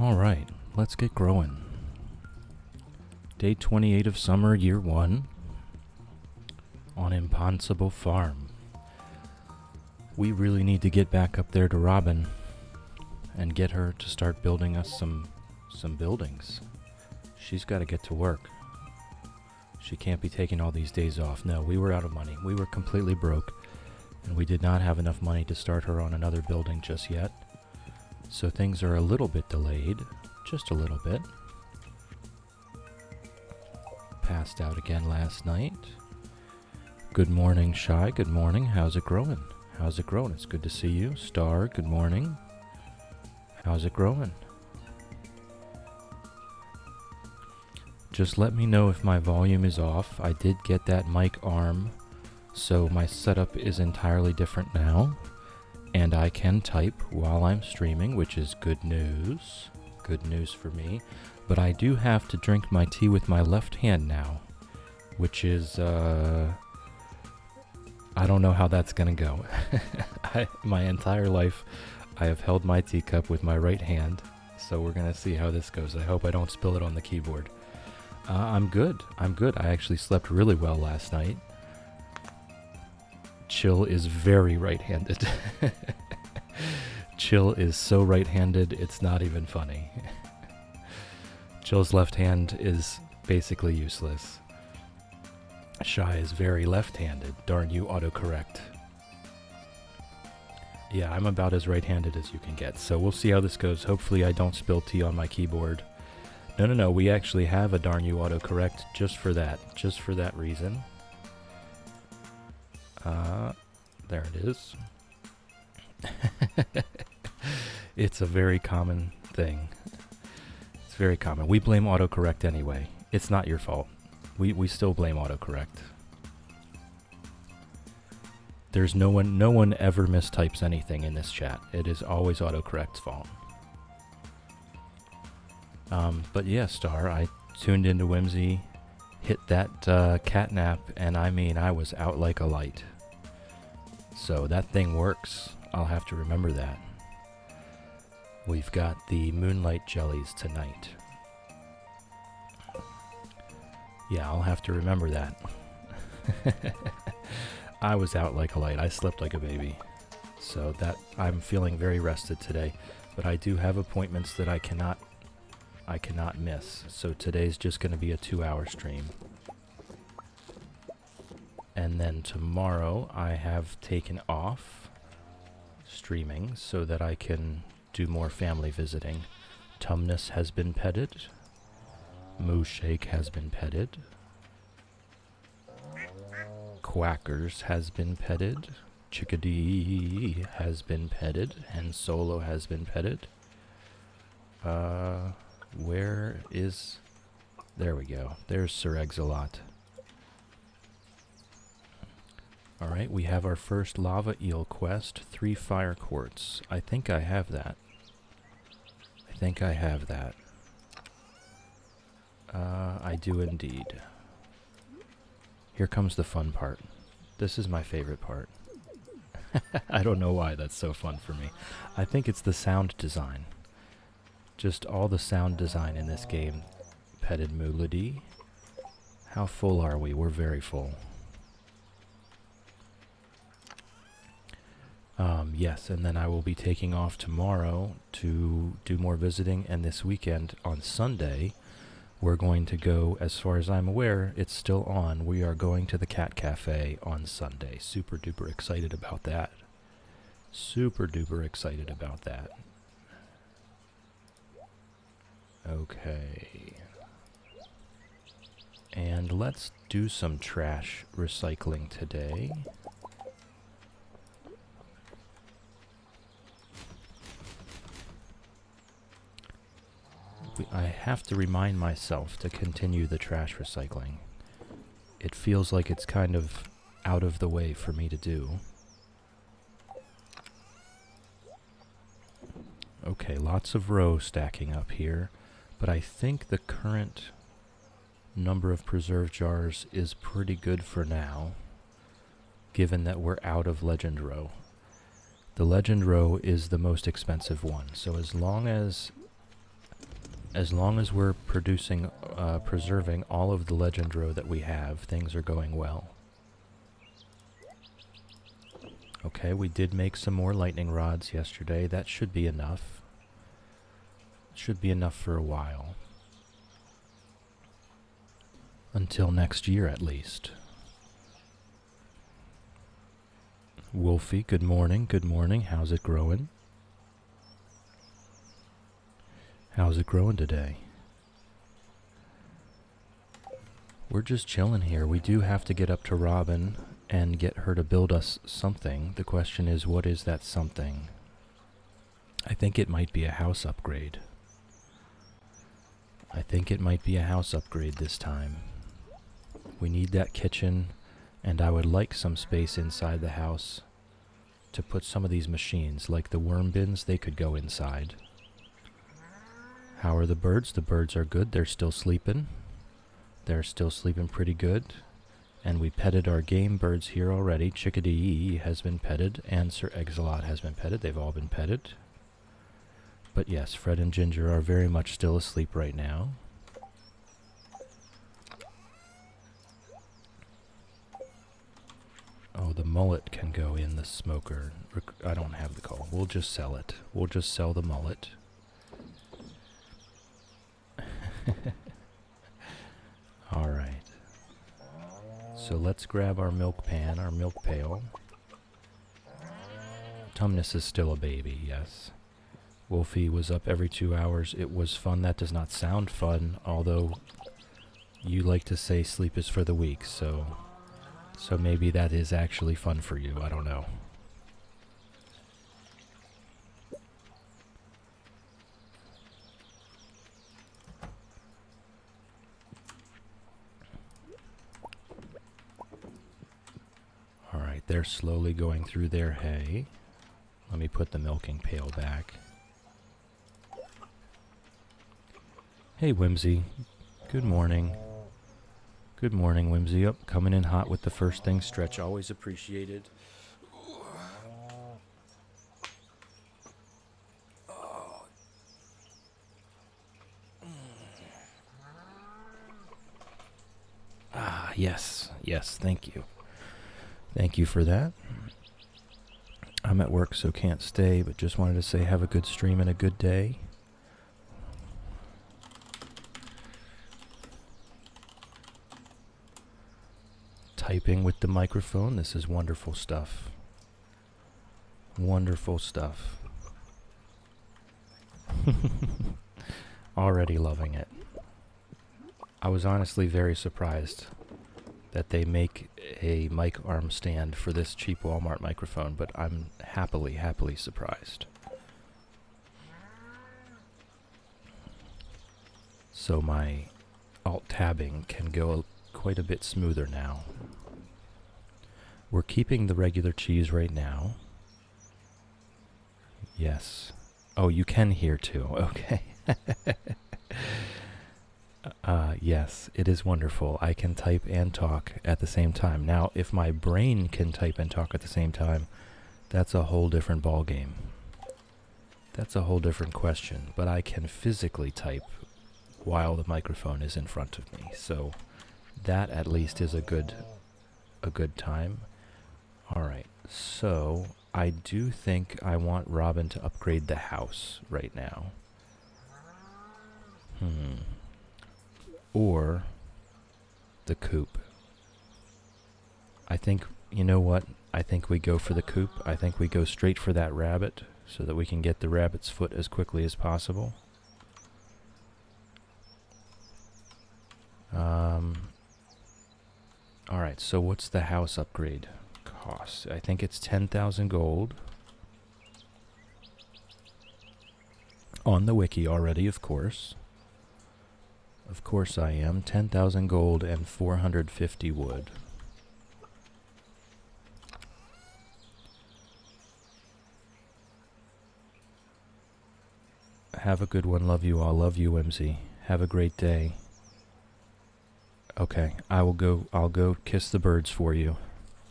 Alright, let's get growing. Day 28 of summer, year 1, on ImPondsible Farm. We really need to get back up there to Robin and get her to start building us some buildings. She's got to get to work. She can't be taking all these days off. No, we were out of money. We were completely broke, and we did not have enough money to start her on another building just yet. So things are a little bit delayed, just a little bit. Passed out again last night. Good morning, Shy. Good morning. How's it growing? How's it growing? It's good to see you. Star, good morning. How's it growing? Just let me know if my volume is off. I did get that mic arm, so my setup is entirely different now. And I can type while I'm streaming, which is good news. Good news for me. But I do have to drink my tea with my left hand now, which is, I don't know how that's gonna go. My entire life, I have held my teacup with my right hand, so we're gonna see how this goes. I hope I don't spill it on the keyboard. I'm good. I actually slept really well last night. Chill is very right-handed. Chill is so right-handed, it's not even funny. Chill's left hand is basically useless. Shy is very left-handed. Darn you, autocorrect. Yeah, I'm about as right-handed as you can get, so we'll see how this goes. Hopefully I don't spill tea on my keyboard. No, we actually have a darn you, autocorrect just for that reason. There it is. It's a very common thing. It's very common. We blame autocorrect anyway. It's not your fault. We still blame autocorrect. There's no one ever mistypes anything in this chat. It is always autocorrect's fault. But yeah, Star, I tuned into Whimsy, hit that cat nap, and I mean, I was out like a light. So that thing works. I'll have to remember that. We've got the moonlight jellies tonight. Yeah, I'll have to remember that. I was out like a light. I slept like a baby. So that I'm feeling very rested today. But I do have appointments that I cannot miss. So today's just going to be a 2-hour stream. And then tomorrow I have taken off streaming so that I can do more family visiting. Tumnus has been petted. Moo Shake has been petted. Quackers has been petted. Chickadee has been petted. And Solo has been petted. Where is... There we go. There's Sir Exalot. Alright, we have our first lava eel quest, 3 fire quartz. I think I have that. I do indeed. Here comes the fun part. This is my favorite part. I don't know why that's so fun for me. I think it's the sound design. Just all the sound design in this game. Petted Moolady. How full are we? We're very full. Yes, and then I will be taking off tomorrow to do more visiting, and this weekend on Sunday, we're going to go, as far as I'm aware, it's still on. We are going to the Cat Cafe on Sunday. Super duper excited about that. Okay. And let's do some trash recycling today. I have to remind myself to continue the trash recycling. It feels like it's kind of out of the way for me to do. Okay, lots of row stacking up here, but I think the current number of preserve jars is pretty good for now, given that we're out of legend row. The legend row is the most expensive one, so as long as As long as we're preserving all of the legend row that we have, things are going well. Okay, we did make some more lightning rods yesterday. That should be enough. Should be enough for a while. Until next year, at least. Wolfie, good morning, good morning. How's it growing? How's it growing today? We're just chilling here. We do have to get up to Robin and get her to build us something. The question is, what is that something? I think it might be a house upgrade. I think it might be a house upgrade this time. We need that kitchen, and I would like some space inside the house to put some of these machines, like the worm bins. They could go inside. How are the birds? The birds are good. They're still sleeping. They're still sleeping pretty good. And we petted our game birds here already. Chickadee has been petted, and Sir Exilot has been petted. They've all been petted. But yes, Fred and Ginger are very much still asleep right now. Oh, the mullet can go in the smoker. I don't have the call. We'll just sell it. We'll just sell the mullet. All right. So let's grab our milk pan, our milk pail. Tumnus is still a baby, yes. Wolfie was up every 2 hours. It was fun. That does not sound fun, although you like to say sleep is for the weak, so maybe that is actually fun for you. I don't know. Alright, they're slowly going through their hay. Let me put the milking pail back. Hey, Whimsy. Good morning. Good morning, Whimsy. Up, coming in hot with the first thing stretch. Always appreciated. Ah, yes. Yes, thank you. Thank you for that. I'm at work, so can't stay, but just wanted to say have a good stream and a good day. Typing with the microphone. This is wonderful stuff. Wonderful stuff. Already loving it. I was honestly very surprised that they make a mic arm stand for this cheap Walmart microphone, but I'm happily surprised. So my alt-tabbing can go quite a bit smoother now. We're keeping the regular cheese right now. Yes. Oh, you can hear too. Okay. Yes, it is wonderful. I can type and talk at the same time. Now, if my brain can type and talk at the same time, that's a whole different ball game. That's a whole different question. But I can physically type while the microphone is in front of me. So that at least is a good time. All right. So I do think I want Robin to upgrade the house right now. Or the coop. I think, you know what? I think we go for the coop. I think we go straight for that rabbit so that we can get the rabbit's foot as quickly as possible. Alright, so what's the house upgrade cost? I think it's 10,000 gold. On the wiki already, of course. Of course I am. 10,000 gold and 450 wood. Have a good one. Love you all. Love you, Whimsy. Have a great day. Okay, I'll go kiss the birds for you.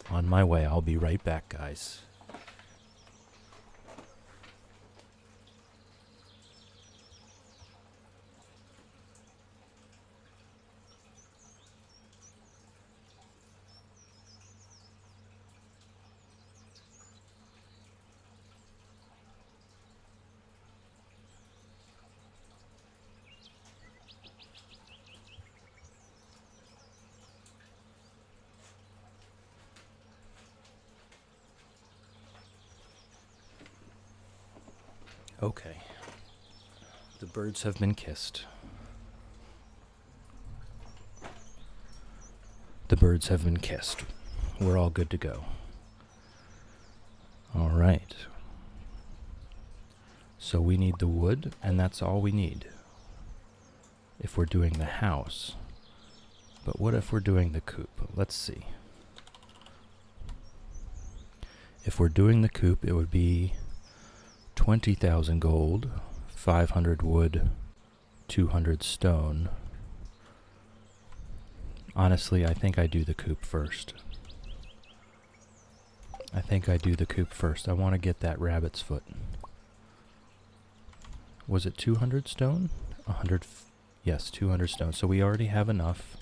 On my way. I'll be right back, guys. Okay. The birds have been kissed. The birds have been kissed. We're all good to go. All right. So we need the wood, and that's all we need if we're doing the house. But what if we're doing the coop? Let's see. If we're doing the coop, it would be 20,000 gold, 500 wood, 200 stone. Honestly, I think I do the coop first. I want to get that rabbit's foot. Was it 200 stone? 100. Yes, 200 stone. So we already have enough.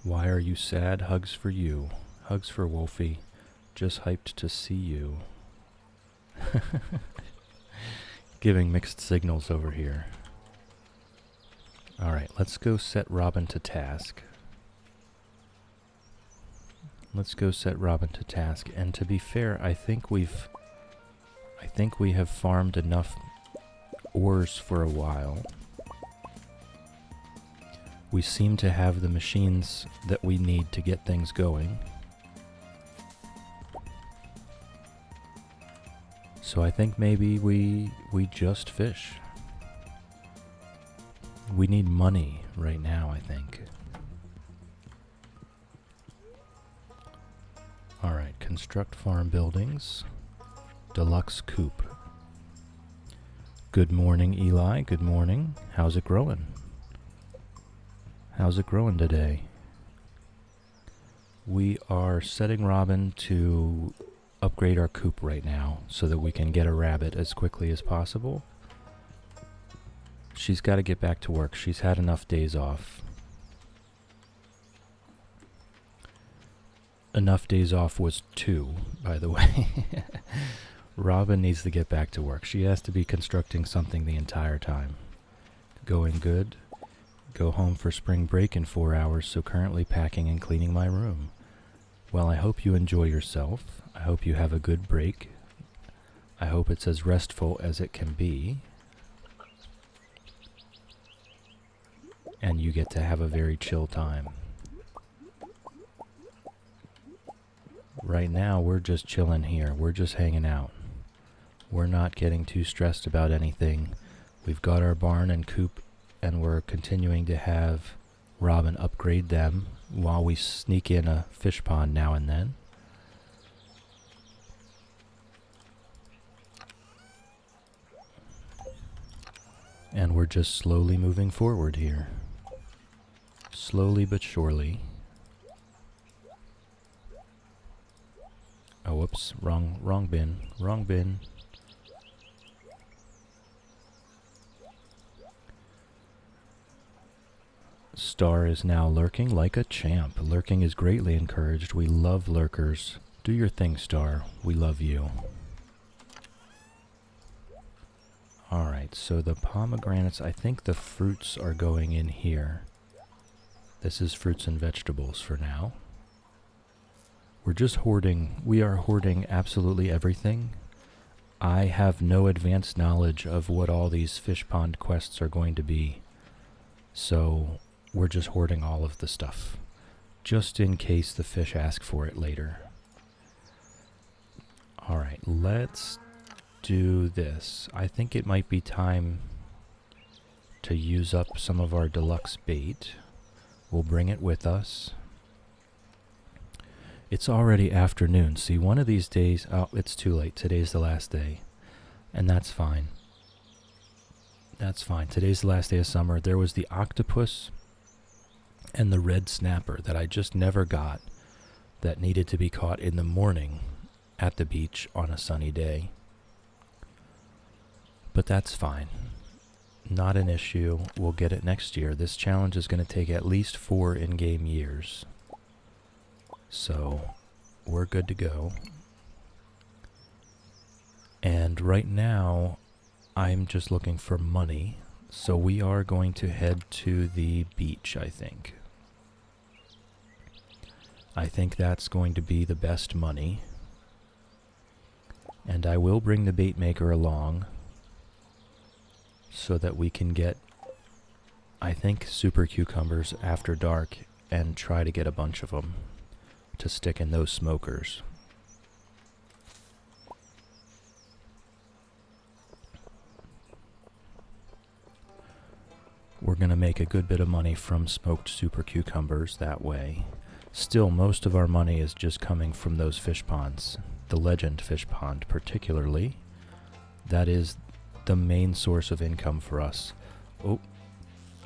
Why are you sad? Hugs for you. Hugs for Wolfie. Just hyped to see you. Giving mixed signals over here. Alright, let's go set Robin to task. And to be fair, I think we have farmed enough ores for a while. We seem to have the machines that we need to get things going. So I think maybe we just fish. We need money right now, I think. Alright, construct farm buildings. Deluxe coop. Good morning, Eli. Good morning. How's it growing? How's it growing today? We are setting Robin to upgrade our coop right now so that we can get a rabbit as quickly as possible. She's got to get back to work. She's had enough days off. Enough days off was 2, by the way. Robin needs to get back to work. She has to be constructing something the entire time. Going good. Go home for spring break in 4 hours, so currently packing and cleaning my room. Well, I hope you enjoy yourself. I hope you have a good break. I hope it's as restful as it can be. And you get to have a very chill time. Right now, we're just chilling here. We're just hanging out. We're not getting too stressed about anything. We've got our barn and coop, and we're continuing to have Robin upgrade them while we sneak in a fish pond now and then. And we're just slowly moving forward here. Slowly but surely. Oh, whoops, wrong bin. Star is now lurking like a champ. Lurking is greatly encouraged. We love lurkers. Do your thing, Star. We love you. Alright, so the pomegranates, I think the fruits are going in here. This is fruits and vegetables for now. We're just hoarding. We are hoarding absolutely everything. I have no advanced knowledge of what all these fish pond quests are going to be. So we're just hoarding all of the stuff, just in case the fish ask for it later. Alright, let's do this. I think it might be time to use up some of our deluxe bait. We'll bring it with us. It's already afternoon. See, one of these days... Oh, it's too late. Today's the last day. And that's fine. That's fine. Today's the last day of summer. There was the octopus and the red snapper that I just never got that needed to be caught in the morning at the beach on a sunny day. But that's fine. Not an issue. We'll get it next year. This challenge is going to take at least 4 in-game years. So, we're good to go. And right now, I'm just looking for money. So we are going to head to the beach, I think. I think that's going to be the best money. And I will bring the bait maker along so that we can get, I think, super cucumbers after dark and try to get a bunch of them to stick in those smokers. We're going to make a good bit of money from smoked super cucumbers that way. Still, most of our money is just coming from those fish ponds. The legend fish pond particularly. That is the main source of income for us. Oh,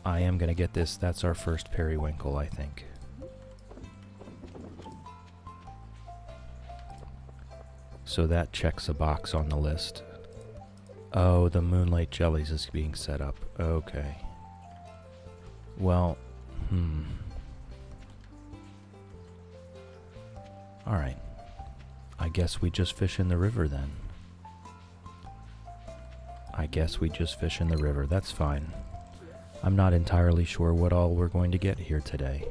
I am going to get this. That's our first periwinkle, I think. So that checks a box on the list. Oh, the moonlight jellies is being set up. Okay. Well, Alright. I guess we just fish in the river then. I guess we just fish in the river. That's fine. I'm not entirely sure what all we're going to get here today.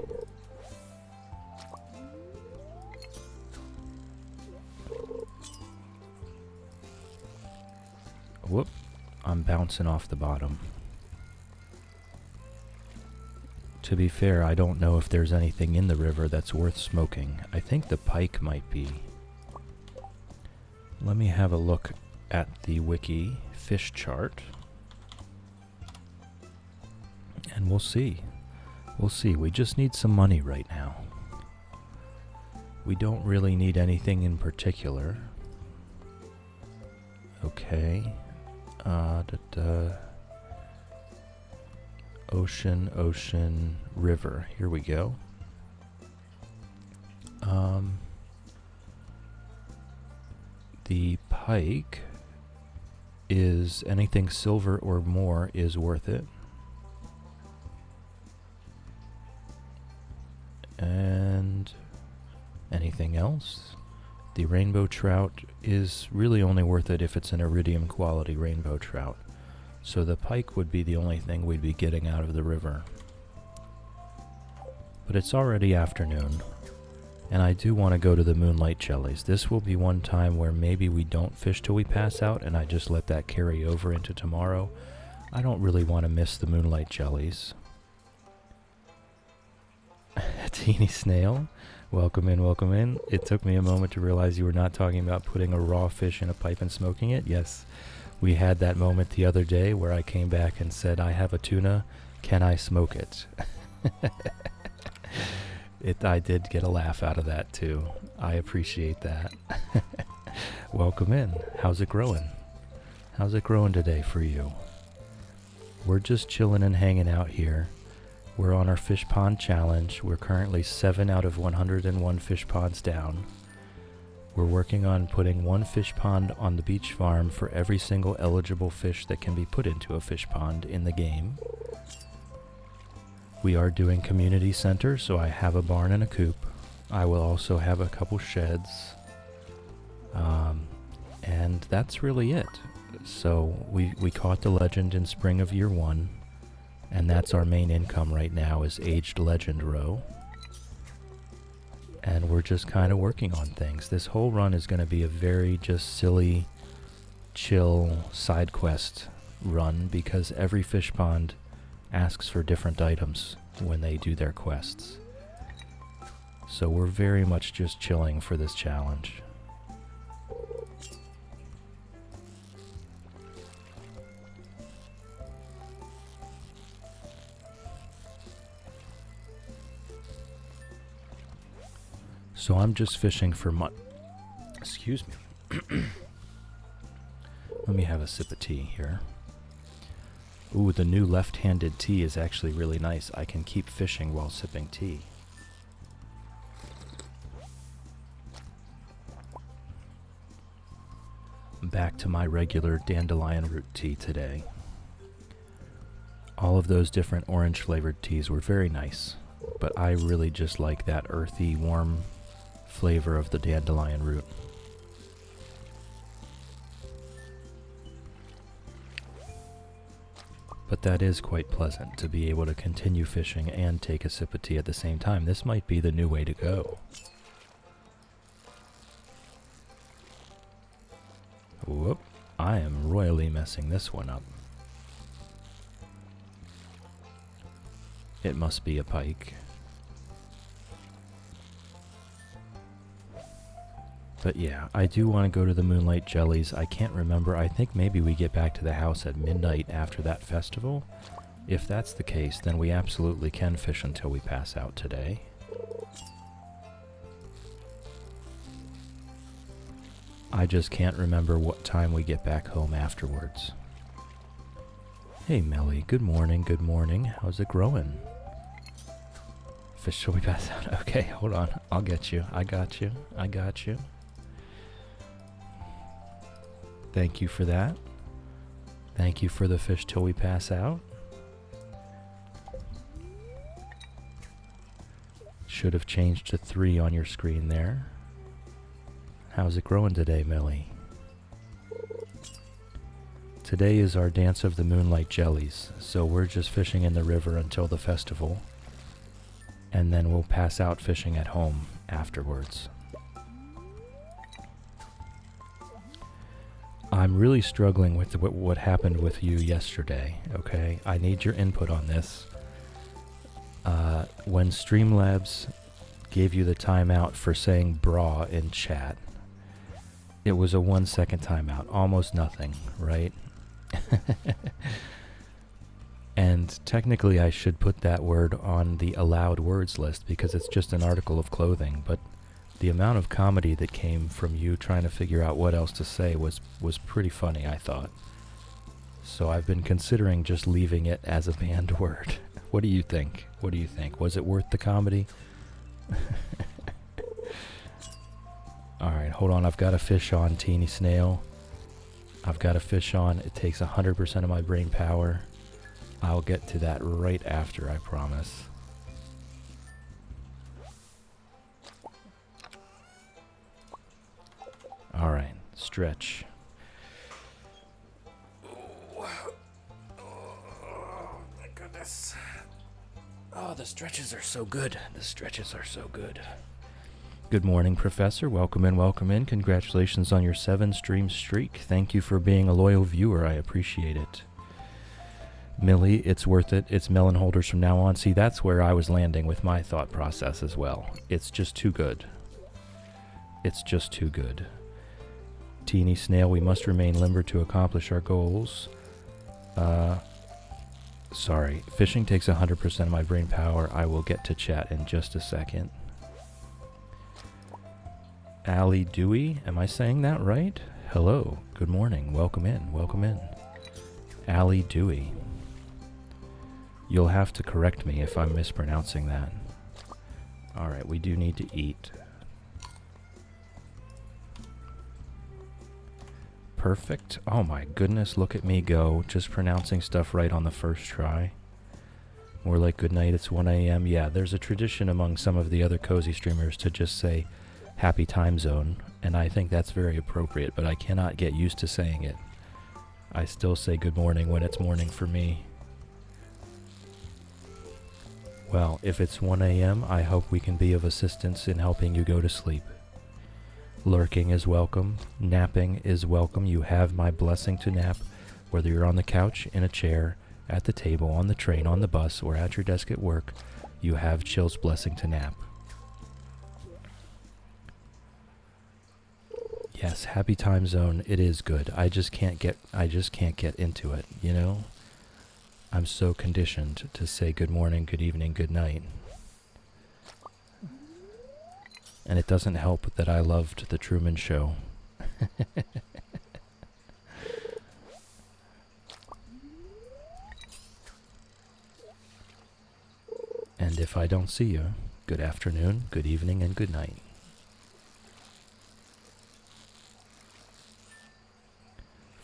Whoop. I'm bouncing off the bottom. To be fair, I don't know if there's anything in the river that's worth smoking. I think the pike might be. Let me have a look at the wiki fish chart. And we'll see. We'll see. We just need some money right now. We don't really need anything in particular. Okay. Ocean, river. Here we go. The pike is anything silver or more is worth it. And anything else? The rainbow trout is really only worth it if it's an iridium quality rainbow trout. So the pike would be the only thing we'd be getting out of the river. But it's already afternoon, and I do want to go to the moonlight jellies. This will be one time where maybe we don't fish till we pass out, and I just let that carry over into tomorrow. I don't really want to miss the moonlight jellies. A teeny snail. Welcome in, welcome in. It took me a moment to realize you were not talking about putting a raw fish in a pipe and smoking it. Yes. We had that moment the other day where I came back and said, I have a tuna, can I smoke it? I did get a laugh out of that too. I appreciate that. Welcome in. How's it growing? How's it growing today for you? We're just chilling and hanging out here. We're on our fish pond challenge. We're currently 7 out of 101 fish ponds down. We're working on putting one fish pond on the beach farm for every single eligible fish that can be put into a fish pond in the game. We are doing community center, so I have a barn and a coop. I will also have a couple sheds. And that's really it. So we caught the legend in spring of year 1, and that's our main income right now is aged legend roe. And we're just kind of working on things. This whole run is going to be a very just silly, chill side quest run because every fish pond asks for different items when they do their quests. So we're very much just chilling for this challenge. So I'm just fishing for excuse me. Let me have a sip of tea here. Ooh, the new left-handed tea is actually really nice. I can keep fishing while sipping tea. Back to my regular dandelion root tea today. All of those different orange flavored teas were very nice, but I really just like that earthy, warm flavor of the dandelion root. But that is quite pleasant to be able to continue fishing and take a sip of tea at the same time. This might be the new way to go. Whoop. I am royally messing this one up. It must be a pike. But yeah, I do want to go to the Moonlight Jellies. I can't remember. I think maybe we get back to the house at midnight after that festival. If that's the case, then we absolutely can fish until we pass out today. I just can't remember what time we get back home afterwards. Hey Melly, good morning, good morning. How's it growing? Fish till we pass out. Okay, hold on. I'll get you. I got you. I got you. Thank you for that. Thank you for the fish till we pass out. Should have changed to 3 on your screen there. How's it growing today, Millie? Today is our Dance of the Moonlight Jellies, so we're just fishing in the river until the festival, and then we'll pass out fishing at home afterwards. I'm really struggling with what happened with you yesterday, okay? I need your input on this. When Streamlabs gave you the timeout for saying bra in chat, it was a 1-second timeout, almost nothing, right? And technically I should put that word on the allowed words list because it's just an article of clothing, but the amount of comedy that came from you trying to figure out what else to say was pretty funny, I thought. So I've been considering just leaving it as a banned word. What do you think? What do you think? Was it worth the comedy? Alright, hold on. I've got a fish on, Teeny Snail. I've got a fish on. It takes 100% of my brain power. I'll get to that right after, I promise. Alright, stretch. Oh, my goodness. Oh, the stretches are so good. The stretches are so good. Good morning, Professor. Welcome in, welcome in. Congratulations on your 7-stream streak. Thank you for being a loyal viewer. I appreciate it. Millie, it's worth it. It's melon holders from now on. See, that's where I was landing with my thought process as well. It's just too good. It's just too good. Teeny Snail, we must remain limber to accomplish our goals. Sorry. Fishing takes 100% of my brain power. I will get to chat in just a second. Allie Dewey, am I saying that right? Hello, good morning, welcome in, welcome in. Allie Dewey. You'll have to correct me if I'm mispronouncing that. Alright, we do need to eat. Perfect. Oh my goodness, look at me go, just pronouncing stuff right on the first try. More like good night, it's 1 a.m. Yeah, there's a tradition among some of the other cozy streamers to just say happy time zone, and I think that's very appropriate, but I cannot get used to saying it. I still say good morning when it's morning for me. Well, if it's 1 a.m., I hope we can be of assistance in helping you go to sleep. Lurking is welcome. Napping is welcome. You have my blessing to nap, whether you're on the couch, in a chair, at the table, on the train, on the bus, or at your desk at work. You have Chill's blessing to nap. Yes, happy time zone. It is good. I just can't get into it, you know? I'm so conditioned to say good morning, good evening, good night. And it doesn't help that I loved The Truman Show. And if I don't see you, good afternoon, good evening, and good night.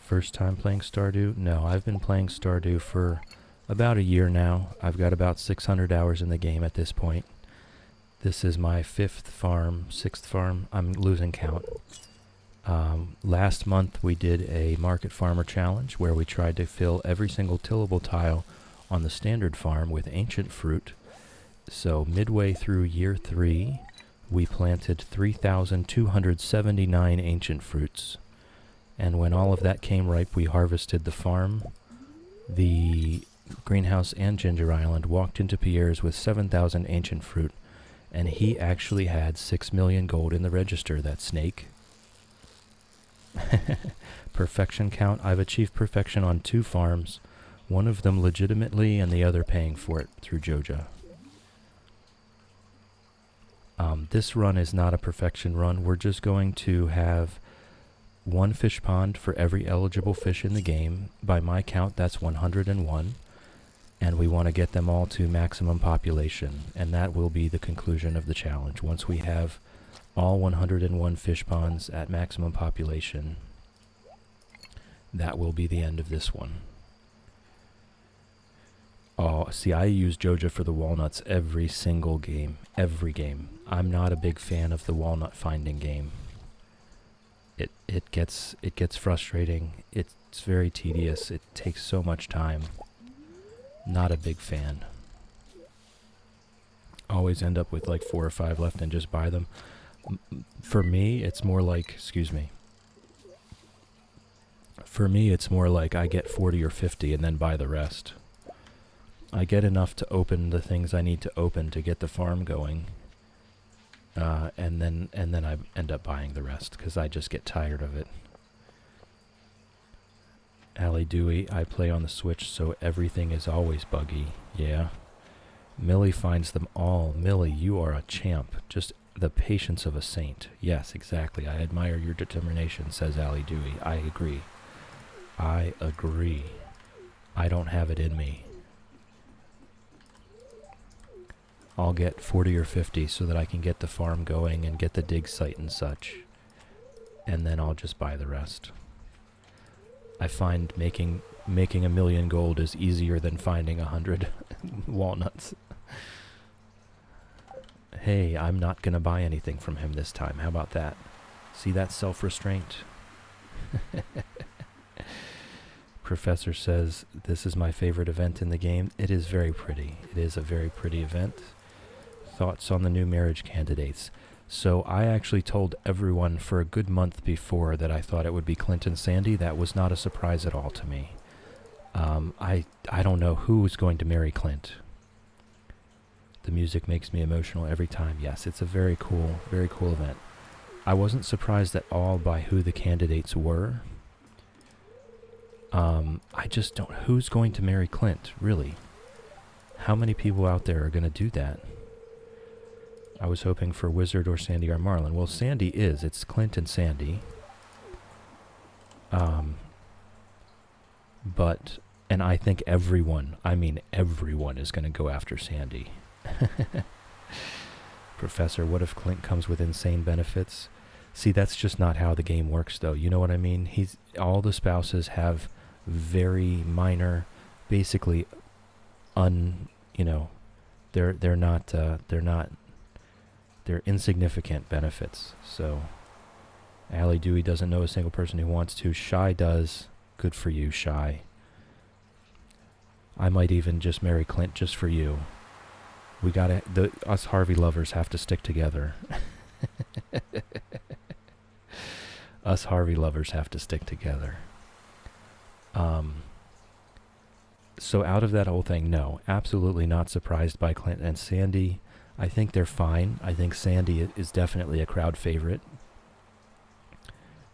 First time playing Stardew? No, I've been playing Stardew for about a year now. I've got about 600 hours in the game at this point. This is my 6th farm. I'm losing count. Last month we did a Market Farmer Challenge where we tried to fill every single tillable tile on the standard farm with ancient fruit. So midway through year 3, we planted 3,279 ancient fruits. And when all of that came ripe, we harvested the farm, the greenhouse, and Ginger Island, walked into Pierre's with 7,000 ancient fruit, and he actually had 6 million gold in the register, that snake. Perfection count. I've achieved perfection on 2 farms, one of them legitimately and the other paying for it through Joja. This run is not a perfection run. We're just going to have 1 fish pond for every eligible fish in the game. By my count, that's 101. And we want to get them all to maximum population. And that will be the conclusion of the challenge. Once we have all 101 fish ponds at maximum population, that will be the end of this one. Oh, see, I use Joja for the walnuts every single game. Every game. I'm not a big fan of the walnut finding game. It gets frustrating. It's very tedious. It takes so much time. Not a big fan. Always end up with like 4 or 5 left and just buy them. For me, it's more like, For me, it's more like I get 40 or 50 and then buy the rest. I get enough to open the things I need to open to get the farm going. And then I end up buying the rest because I just get tired of it. Allie Dewey, I play on the Switch, so everything is always buggy. Yeah. Millie finds them all. Millie, you are a champ. Just the patience of a saint. Yes, exactly. I admire your determination, says Allie Dewey. I agree. I agree. I don't have it in me. I'll get 40 or 50 so that I can get the farm going and get the dig site and such. And then I'll just buy the rest. I find making 1 million gold is easier than finding 100 walnuts. Hey, I'm not gonna buy anything from him this time. How about that? See that self-restraint? Professor says, this is my favorite event in the game. It is very pretty. It is a very pretty event. Thoughts on the new marriage candidates. So I actually told everyone for a good month before that I thought it would be Clint and Sandy. That was not a surprise at all to me. I don't know who's going to marry Clint. The music makes me emotional every time. Yes, it's a very cool event. I wasn't surprised at all by who the candidates were. I just don't... Who's going to marry Clint, really? How many people out there are going to do that? I was hoping for Wizard or Sandy or Marlin. Well, Sandy is. It's Clint and Sandy. But... And I think everyone is going to go after Sandy. Professor, what if Clint comes with insane benefits? See, that's just not how the game works, though. You know what I mean? All the spouses have very minor, basically they're insignificant benefits. So, Allie Dewey doesn't know a single person who wants to. Shy does. Good for you, Shy. I might even just marry Clint just for you. We gotta, us Harvey lovers have to stick together. Us Harvey lovers have to stick together. So out of that whole thing, no, absolutely not surprised by Clint and Sandy. I think they're fine. I think Sandy is definitely a crowd favorite.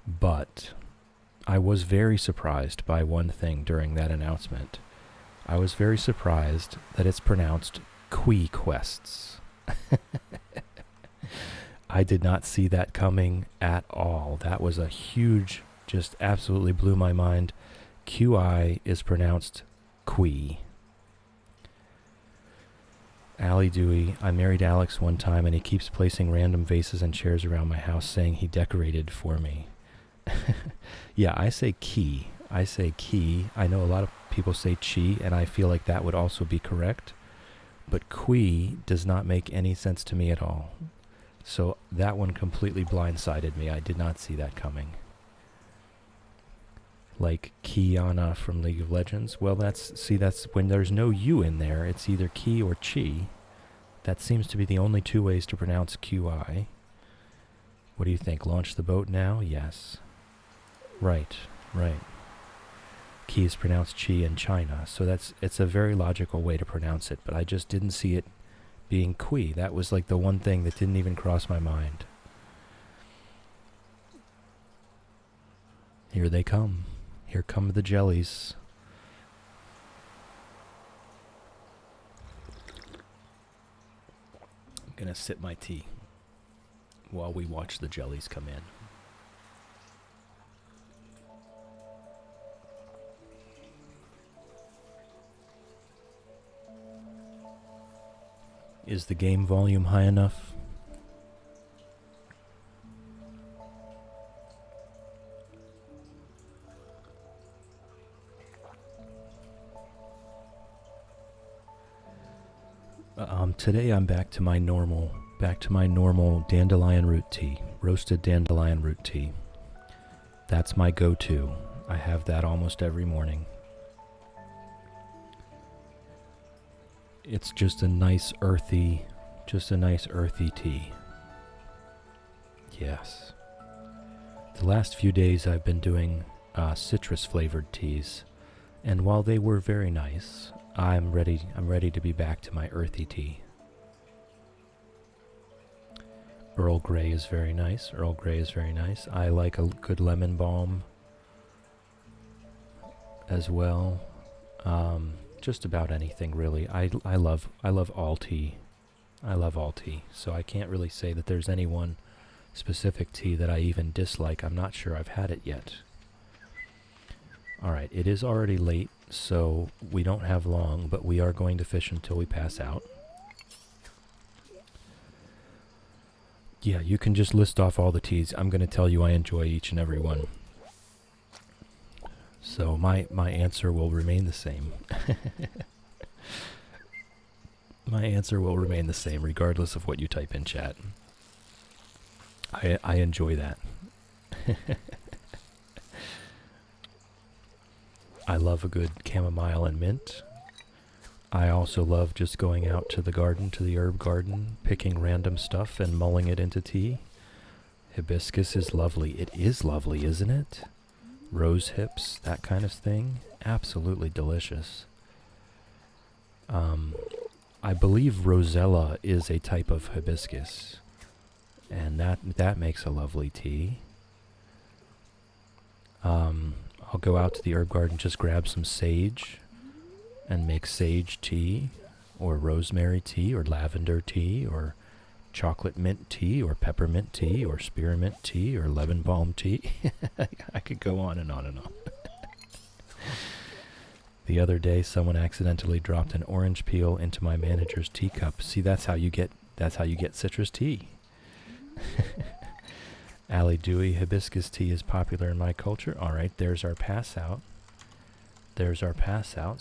But I was very surprised by one thing during that announcement. I was very surprised that it's pronounced Quee Quests. I did not see that coming at all. That was a huge, just absolutely blew my mind. QI is pronounced Quee. Allie Dewey, I married Alex one time and he keeps placing random vases and chairs around my house saying he decorated for me. Yeah, I say key. I say key. I know a lot of people say chi, and I feel like that would also be correct. But Quee does not make any sense to me at all. So that one completely blindsided me. I did not see that coming. Like Kiana from League of Legends. Well, that's when there's no U in there. It's either Ki or Chi. That seems to be the only 2 ways to pronounce QI. What do you think? Launch the boat now? Yes. Right, right. Qi is pronounced chi in China, so it's a very logical way to pronounce it, but I just didn't see it being qui. That was like the one thing that didn't even cross my mind. Here they come. Here come the jellies. I'm gonna sip my tea while we watch the jellies come in. Is the game volume high enough? Today I'm back to my normal dandelion root tea, roasted dandelion root tea. That's my go-to. I have that almost every morning. It's just a nice earthy tea. Yes. The last few days I've been doing citrus flavored teas, and while they were very nice, I'm ready to be back to my earthy tea. Earl Grey is very nice. I like a good lemon balm as well. Just about anything really. I love all tea. So I can't really say that there's any one specific tea that I even dislike. I'm not sure I've had it yet. Alright, it is already late, so we don't have long, but we are going to fish until we pass out. Yeah, you can just list off all the teas. I'm going to tell you I enjoy each and every one. So my answer will remain the same. My answer will remain the same regardless of what you type in chat. I enjoy that. I love a good chamomile and mint. I also love just going out to the garden, to the herb garden, picking random stuff and mulling it into tea. Hibiscus is lovely. It is lovely, isn't it? Rose hips, that kind of thing. Absolutely delicious. I believe Rosella is a type of hibiscus, and that makes a lovely tea. I'll go out to the herb garden, just grab some sage, and make sage tea, or rosemary tea, or lavender tea, or chocolate mint tea, or peppermint tea, or spearmint tea, or lemon balm tea. I could go on and on and on. The other day, someone accidentally dropped an orange peel into my manager's teacup. See, that's how you get citrus tea. Allie Dewey, hibiscus tea is popular in my culture. All right, there's our pass out.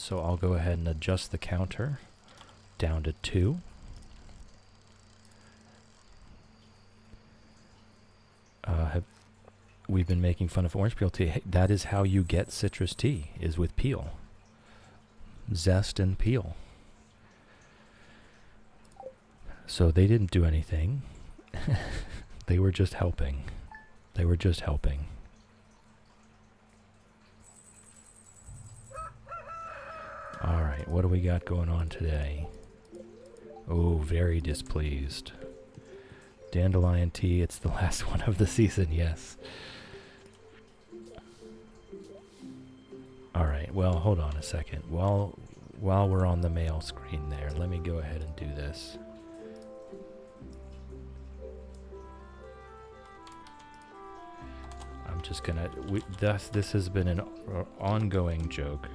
So I'll go ahead and adjust the counter down to 2. We've been making fun of orange peel tea. Hey, that is how you get citrus tea, is with peel. Zest and peel. So they didn't do anything. They were just helping. Alright, what do we got going on today? Oh, very displeased. Dandelion tea, it's the last one of the season, yes. Alright, well, hold on a second. While we're on the mail screen there, let me go ahead and do this. I'm just gonna... This has been an ongoing joke.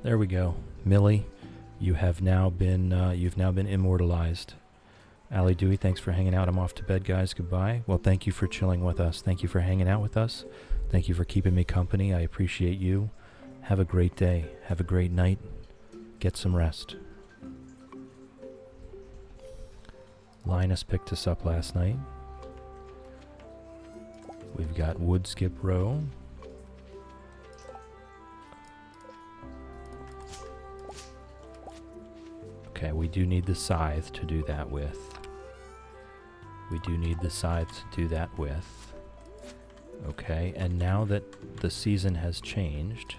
There we go. Millie, you've now been immortalized. Allie Dewey, thanks for hanging out. I'm off to bed, guys. Goodbye. Well, thank you for chilling with us. Thank you for hanging out with us. Thank you for keeping me company. I appreciate you. Have a great day. Have a great night. Get some rest. Linus picked us up last night. We've got Wood Skip Row. Okay, we do need the scythe to do that with. We do need the scythe to do that with. Okay, and now that the season has changed,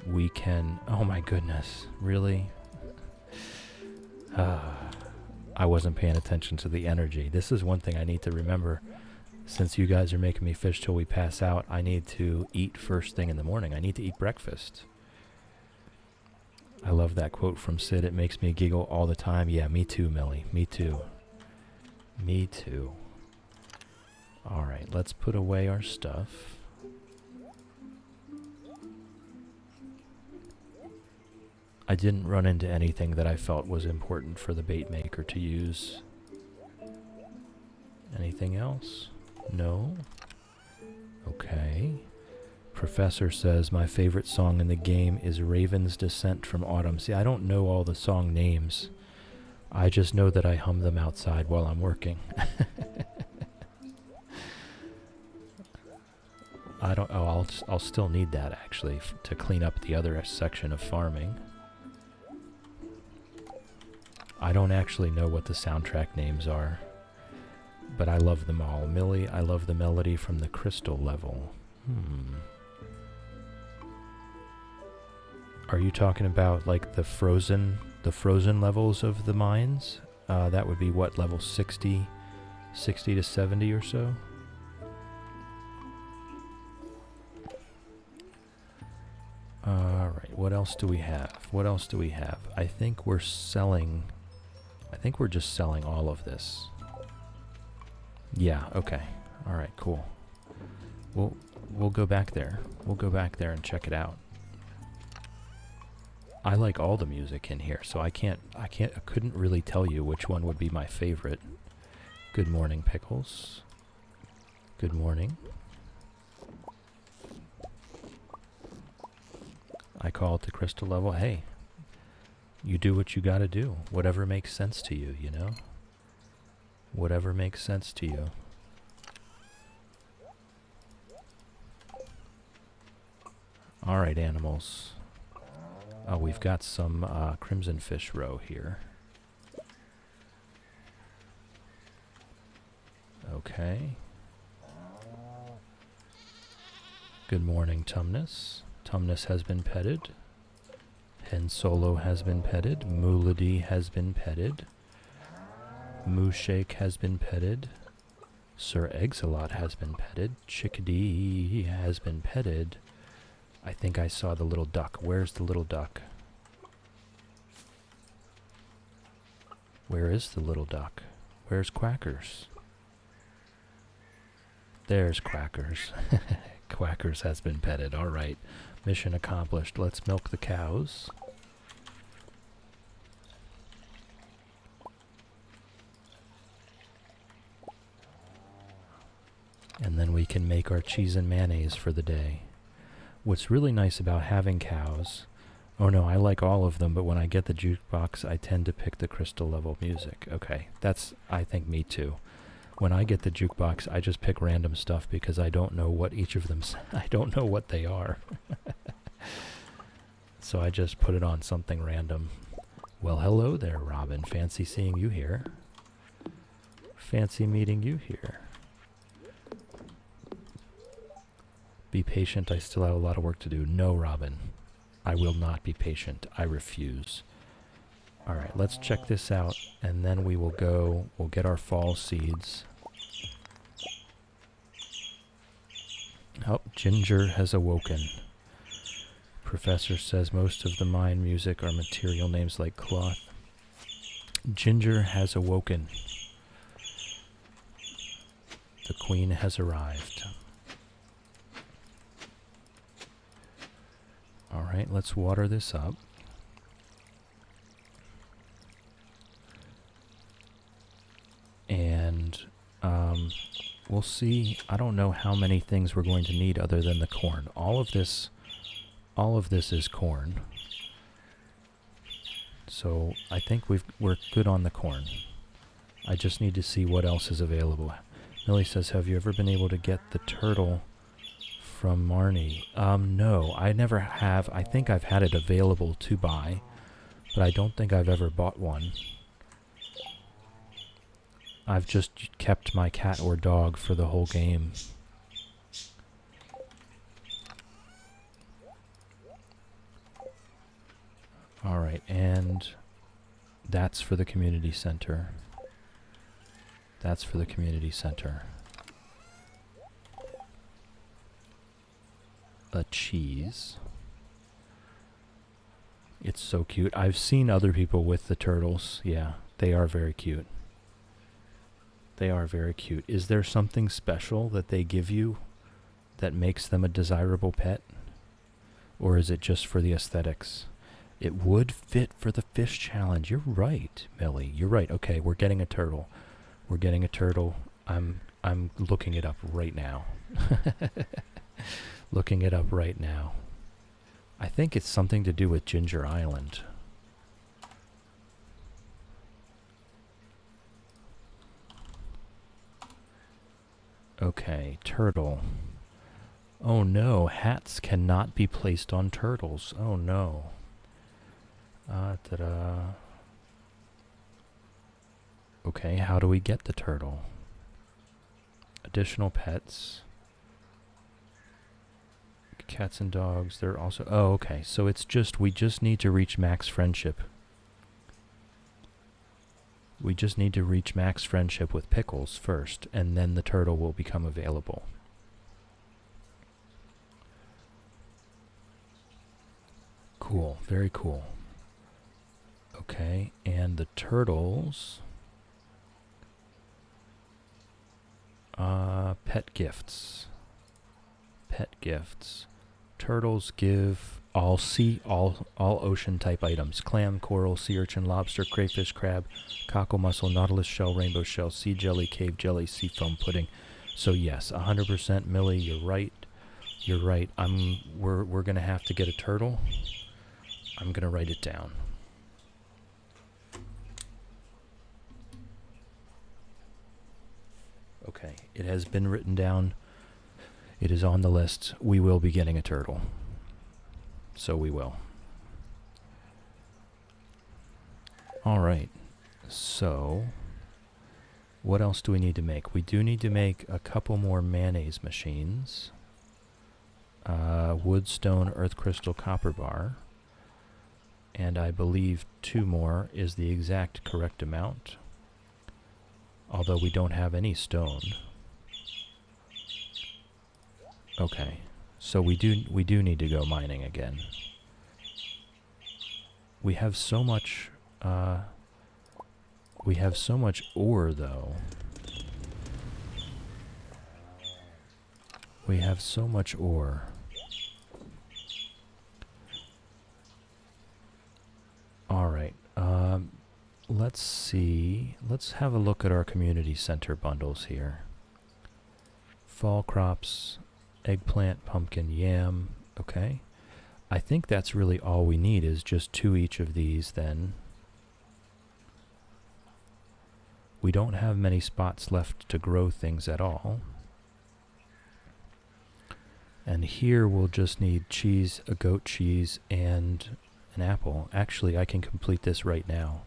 we can... Oh my goodness, really? I wasn't paying attention to the energy. This is one thing I need to remember. Since you guys are making me fish till we pass out, I need to eat first thing in the morning. I need to eat breakfast. I love that quote from Sid. It makes me giggle all the time. Yeah, me too, Millie. Me too. Me too. Alright, let's put away our stuff. I didn't run into anything that I felt was important for the bait maker to use. Anything else? No? Okay. Professor says, my favorite song in the game is Raven's Descent from Autumn. See, I don't know all the song names. I just know that I hum them outside while I'm working. I'll still need that actually to clean up the other section of farming. I don't actually know what the soundtrack names are, but I love them all. Millie, I love the melody from the crystal level. Are you talking about like the frozen levels of the mines? That would be what, level 60 to 70 or so? Alright, what else do we have? What else do we have? I think we're just selling all of this. Yeah, okay. Alright, cool. We'll go back there. We'll go back there and check it out. I like all the music in here, so I couldn't really tell you which one would be my favorite. Good morning, Pickles. Good morning. I call it the crystal level. Hey, you do what you gotta do. Whatever makes sense to you, you know? Whatever makes sense to you. Alright, animals. Oh, we've got some crimson fish roe here. Okay. Good morning, Tumnus. Tumnus has been petted. Hen Solo has been petted. Moolady has been petted. Mooshake has been petted. Sir Exalot has been petted. Chickadee has been petted. I think I saw the little duck. Where's the little duck? Where is the little duck? Where's Quackers? There's Quackers. Quackers has been petted. All right. Mission accomplished. Let's milk the cows. And then we can make our cheese and mayonnaise for the day. What's really nice about having cows... Oh no, I like all of them, but when I get the jukebox, I tend to pick the crystal level music. Okay, that's, I think, me too. When I get the jukebox, I just pick random stuff because I don't know what each of them... I don't know what they are. So I just put it on something random. Well, hello there, Robin. Fancy seeing you here. Fancy meeting you here. Be patient, I still have a lot of work to do. No, Robin. I will not be patient. I refuse. Alright, let's check this out, and then we will go, we'll get our fall seeds. Oh, Ginger has awoken. Professor says most of the mine music are material names like cloth. Ginger has awoken. The queen has arrived. Alright, let's water this up. And we'll see. I don't know how many things we're going to need other than the corn. All of this is corn. So I think we're good on the corn. I just need to see what else is available. Millie says, have you ever been able to get the turtle from Marnie? No, I never have. I think I've had it available to buy, but I don't think I've ever bought one. I've just kept my cat or dog for the whole game. Alright, and that's for the community center. That's for the community center. A cheese. It's so cute. I've seen other people with the turtles. Yeah, they are very cute. They are very cute. Is there something special that they give you that makes them a desirable pet? Or is it just for the aesthetics? It would fit for the fish challenge. You're right, Millie. You're right. Okay, we're getting a turtle. We're getting a turtle. I'm looking it up right now. Looking it up right now. I think it's something to do with Ginger Island. Okay, turtle. Oh no, hats cannot be placed on turtles. Oh no. Ta-da. Okay, how do we get the turtle? Additional pets. Cats and dogs, they're also... Oh, okay, so it's just... We just need to reach max friendship. We just need to reach max friendship with Pickles first, and then the turtle will become available. Cool, very cool. Okay, and the turtles... pet gifts. Pet gifts. Turtles give all sea, all ocean type items. Clam, coral, sea urchin, lobster, crayfish, crab, cockle mussel, nautilus shell, rainbow shell, sea jelly, cave jelly, sea foam pudding. So yes, 100% Millie, you're right. You're right. We're gonna have to get a turtle. I'm gonna write it down. Okay, it has been written down. It is on the list. We will be getting a turtle. So we will. Alright, so what else do we need to make? We do need to make a couple more mayonnaise machines. Wood, stone, earth crystal, copper bar. And I believe 2 more is the exact correct amount. Although we don't have any stone. Okay, so we do need to go mining again. We have so much ore though. We have so much ore. Alright, let's see. Let's have a look at our community center bundles here. Fall crops, eggplant, pumpkin, yam. Okay. I think that's really all we need is just 2 each of these then. We don't have many spots left to grow things at all. And here we'll just need cheese, a goat cheese, and an apple. Actually, I can complete this right now.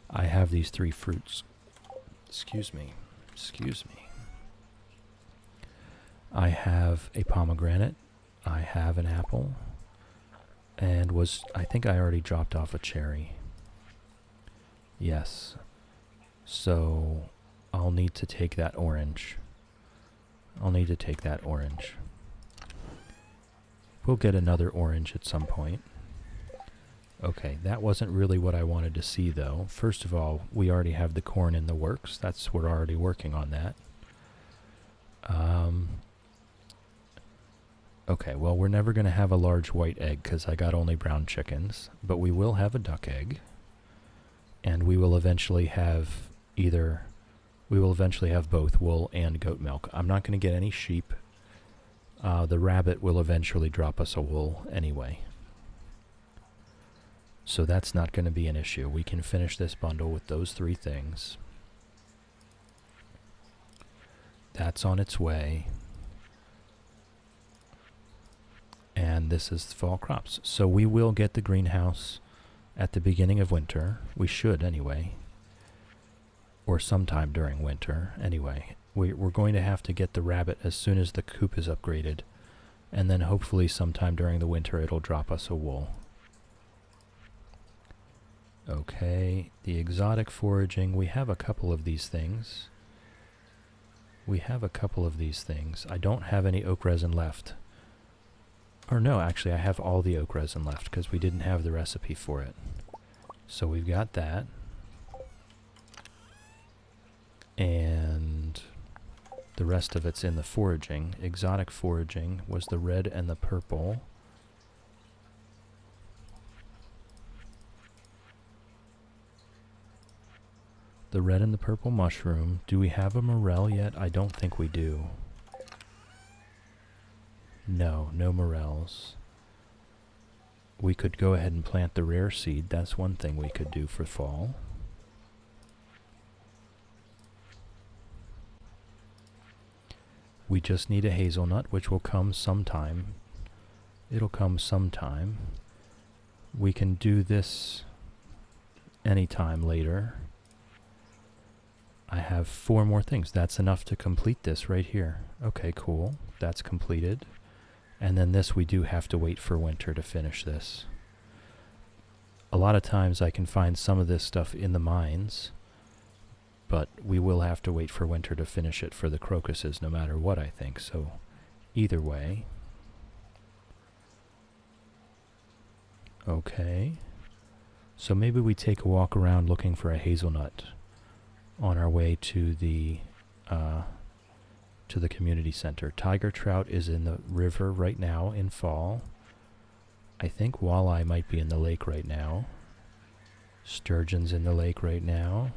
I have these 3 fruits. Excuse me. Excuse me. I have a pomegranate. I have an apple. And I think I already dropped off a cherry. Yes. So I'll need to take that orange. I'll need to take that orange. We'll get another orange at some point. Okay, that wasn't really what I wanted to see though. First of all, we already have the corn in the works. We're already working on that. Okay, well, we're never going to have a large white egg because I got only brown chickens, but we will have a duck egg, and we will eventually have both wool and goat milk. I'm not going to get any sheep. The rabbit will eventually drop us a wool anyway. So that's not going to be an issue. We can finish this bundle with those 3 things. That's on its way. And this is fall crops. So we will get the greenhouse at the beginning of winter. We should anyway. Or sometime during winter anyway. We're going to have to get the rabbit as soon as the coop is upgraded. And then hopefully sometime during the winter it'll drop us a wool. Okay, the exotic foraging. We have a couple of these things. I don't have any oak resin left. Or no, actually I have all the oak resin left because we didn't have the recipe for it. So we've got that. And the rest of it's in the foraging. Exotic foraging was the red and the purple. The red and the purple mushroom. Do we have a morel yet? I don't think we do. No, no morels. We could go ahead and plant the rare seed. That's one thing we could do for fall. We just need a hazelnut, which will come sometime. It'll come sometime. We can do this anytime later. I have 4 more things. That's enough to complete this right here. Okay, cool. That's completed. And then this, we do have to wait for winter to finish this. A lot of times I can find some of this stuff in the mines, but we will have to wait for winter to finish it for the crocuses no matter what, I think. So either way. Okay. So maybe we take a walk around looking for a hazelnut on our way to the community center. Tiger trout is in the river right now in fall. I think walleye might be in the lake right now. Sturgeon's in the lake right now.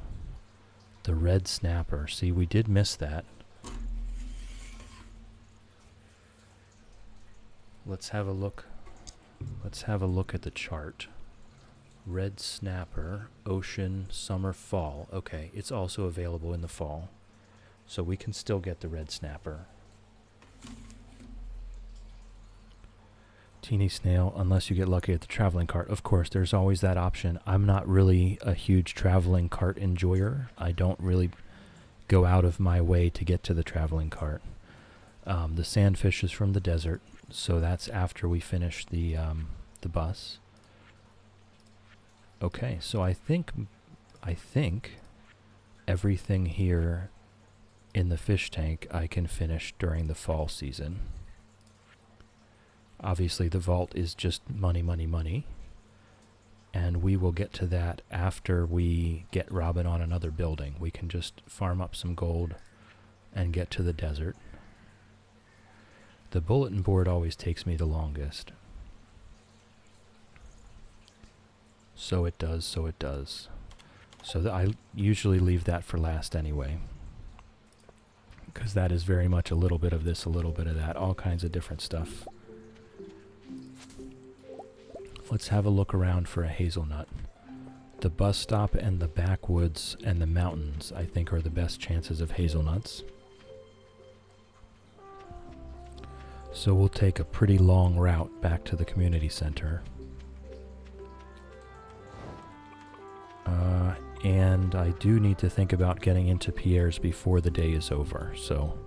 The red snapper. See, we did miss that. Let's have a look. Let's have a look at the chart. Red snapper, ocean, summer, fall. Okay, it's also available in the fall. So we can still get the red snapper. Teeny snail, unless you get lucky at the traveling cart. Of course, there's always that option. I'm not really a huge traveling cart enjoyer. I don't really go out of my way to get to the traveling cart. The sandfish is from the desert, so that's after we finish the bus. Okay, so I think everything here in the fish tank I can finish during the fall season. Obviously the vault is just money, money, money. And we will get to that after we get Robin on another building. We can just farm up some gold and get to the desert. The bulletin board always takes me the longest. So it does, so it does. So I usually leave that for last anyway. Because that is very much a little bit of this, a little bit of that, all kinds of different stuff. Let's have a look around for a hazelnut. The bus stop and the backwoods and the mountains, I think, are the best chances of hazelnuts. So we'll take a pretty long route back to the community center. And I do need to think about getting into Pierre's before the day is over, so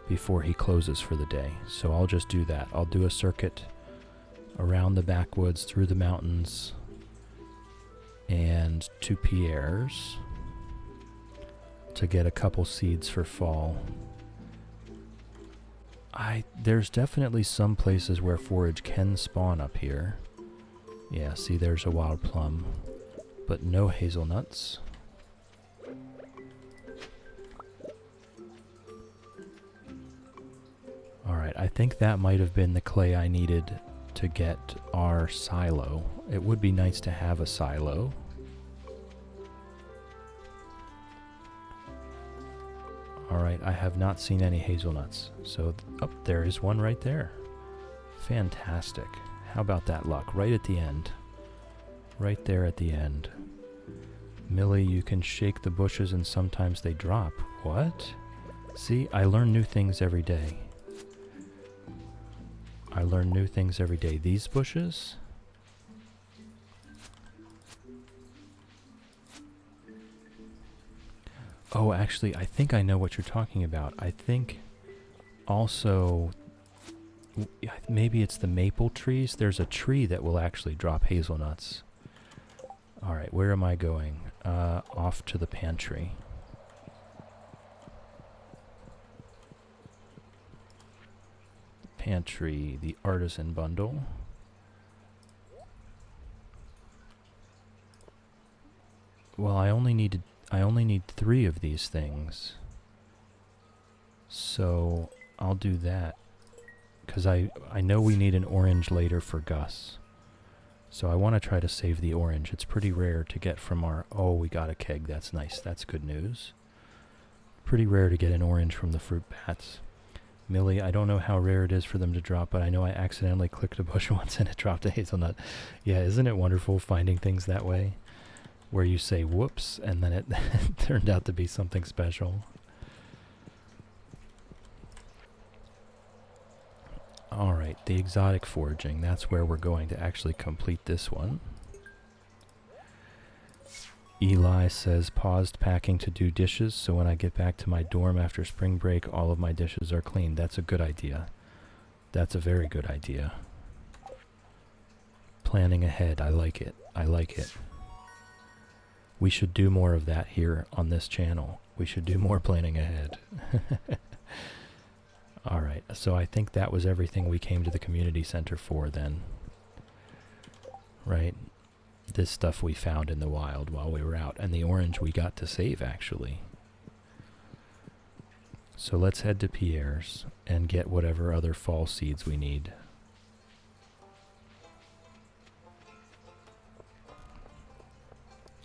before he closes for the day. So I'll just do that. I'll do a circuit around the backwoods, through the mountains, and to Pierre's to get a couple seeds for fall. There's definitely some places where forage can spawn up here. Yeah, see, there's a wild plum. But no hazelnuts. Alright, I think that might have been the clay I needed to get our silo. It would be nice to have a silo. Alright, I have not seen any hazelnuts. So, there is one right there. Fantastic. How about that luck? Right at the end. Right there at the end. Millie, you can shake the bushes and sometimes they drop. What? See, I learn new things every day. I learn new things every day. These bushes? Oh, actually, I think I know what you're talking about. I think also maybe it's the maple trees. There's a tree that will actually drop hazelnuts. All right, where am I going? Off to the pantry. Pantry, the artisan bundle. Well, I only need 3 of these things. So I'll do that. Because I know we need an orange later for Gus. So I want to try to save the orange. It's pretty rare to get from our... Oh, we got a keg. That's nice. That's good news. Pretty rare to get an orange from the fruit bats. Millie, I don't know how rare it is for them to drop, but I know I accidentally clicked a bush once and it dropped a hazelnut. Yeah, isn't it wonderful finding things that way? Where you say, whoops, and then it turned out to be something special. Alright, the exotic foraging. That's where we're going to actually complete this one. Eli says, paused packing to do dishes, so when I get back to my dorm after spring break, all of my dishes are clean. That's a good idea. That's a very good idea. Planning ahead. I like it. I like it. We should do more of that here on this channel. We should do more planning ahead. Alright, so I think that was everything we came to the community center for then. Right? This stuff we found in the wild while we were out. And the orange we got to save, actually. So let's head to Pierre's and get whatever other fall seeds we need.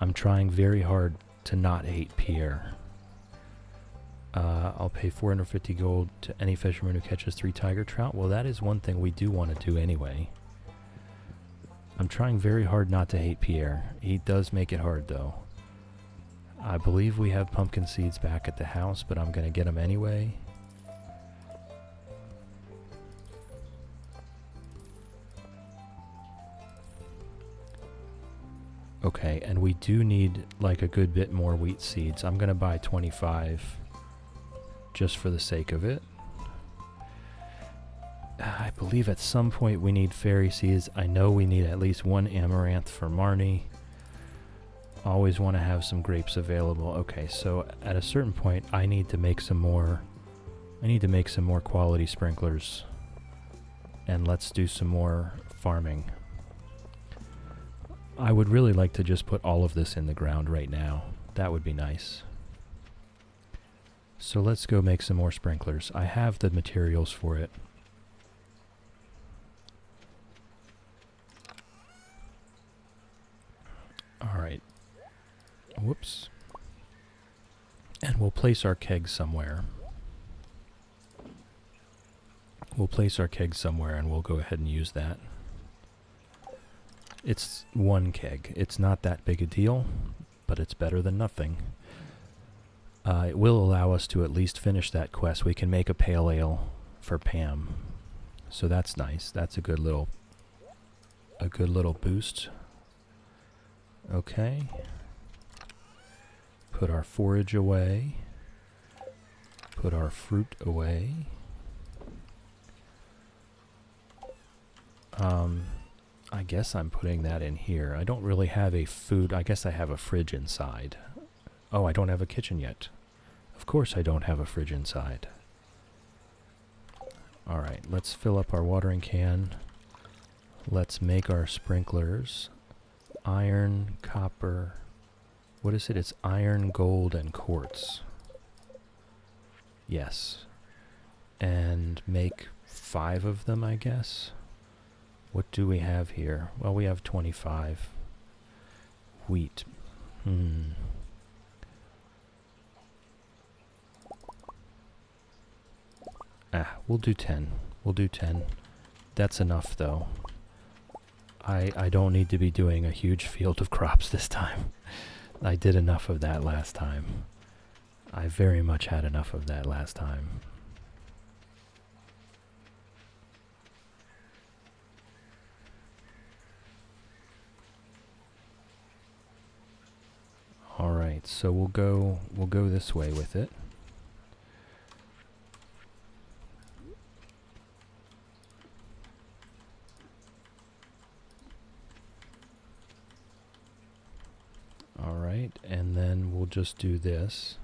I'm trying very hard to not hate Pierre. I'll pay 450 gold to any fisherman who catches 3 tiger trout. Well, that is one thing we do want to do anyway. I'm trying very hard not to hate Pierre. He does make it hard, though. I believe we have pumpkin seeds back at the house, but I'm going to get them anyway. Okay, and we do need like a good bit more wheat seeds. I'm going to buy 25 just for the sake of it. I believe at some point we need fairy seeds. I know we need at least 1 amaranth for Marnie. Always want to have some grapes available. Okay, so at a certain point I need to make some more quality sprinklers. And let's do some more farming. I would really like to just put all of this in the ground right now. That would be nice. So let's go make some more sprinklers. I have the materials for it. Alright. Whoops. And we'll place our keg somewhere. We'll place our keg somewhere and we'll go ahead and use that. It's 1 keg. It's not that big a deal, but it's better than nothing. It will allow us to at least finish that quest. We can make a pale ale for Pam. So that's nice. That's a good little boost. Okay. Put our forage away. Put our fruit away. I guess I'm putting that in here. I don't really have a food. I guess I have a fridge inside. Oh, I don't have a kitchen yet. Of course I don't have a fridge inside. Alright, let's fill up our watering can. Let's make our sprinklers. Iron, copper. What is it? It's iron, gold, and quartz. Yes. And make 5 of them, I guess. What do we have here? Well, we have 25. Wheat. We'll do 10. We'll do 10. That's enough, though. I don't need to be doing a huge field of crops this time. I did enough of that last time. I very much had enough of that last time. Alright. Alright, so we'll go this way with it. Alright, and then we'll just do this.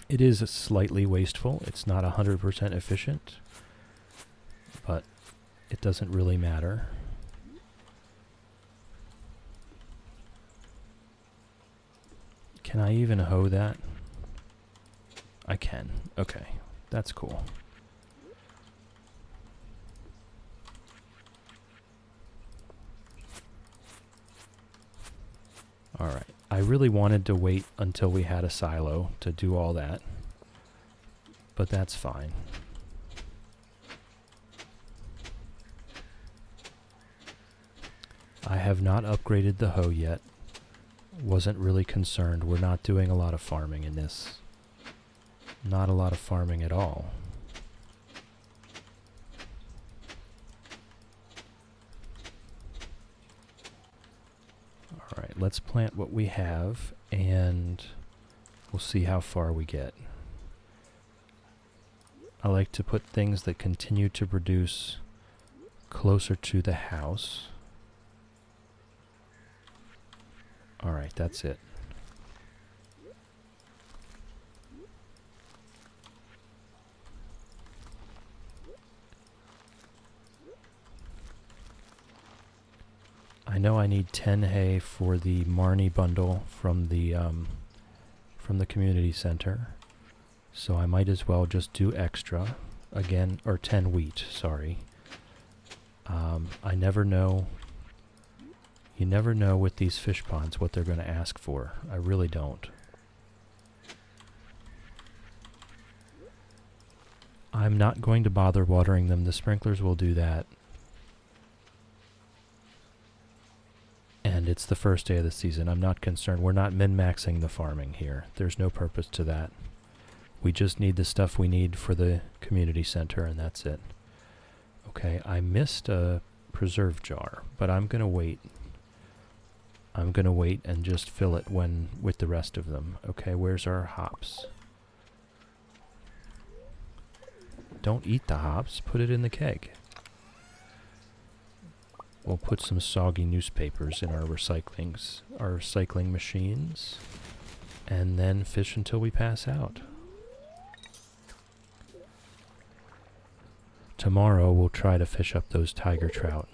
It is slightly wasteful. It's not 100% efficient, but it doesn't really matter. Can I even hoe that? I can. Okay, that's cool. Alright, I really wanted to wait until we had a silo to do all that, but that's fine. I have not upgraded the hoe yet. Wasn't really concerned. We're not doing a lot of farming in this. Not a lot of farming at all. Alright, let's plant what we have, and we'll see how far we get. I like to put things that continue to produce closer to the house. Alright, that's it. I know I need 10 hay for the Marnie bundle from the community center, so I might as well just do extra again, or 10 wheat, sorry. I never know. You never know with these fish ponds what they're going to ask for. I really don't. I'm not going to bother watering them. The sprinklers will do that. And it's the first day of the season. I'm not concerned. We're not min-maxing the farming here. There's no purpose to that. We just need the stuff we need for the community center, and that's it. Okay, I missed a preserve jar, but I'm going to wait. I'm going to wait and just fill it with the rest of them. Okay, where's our hops? Don't eat the hops. Put it in the keg. We'll put some soggy newspapers in our recycling machines, and then fish until we pass out. Tomorrow we'll try to fish up those tiger trout.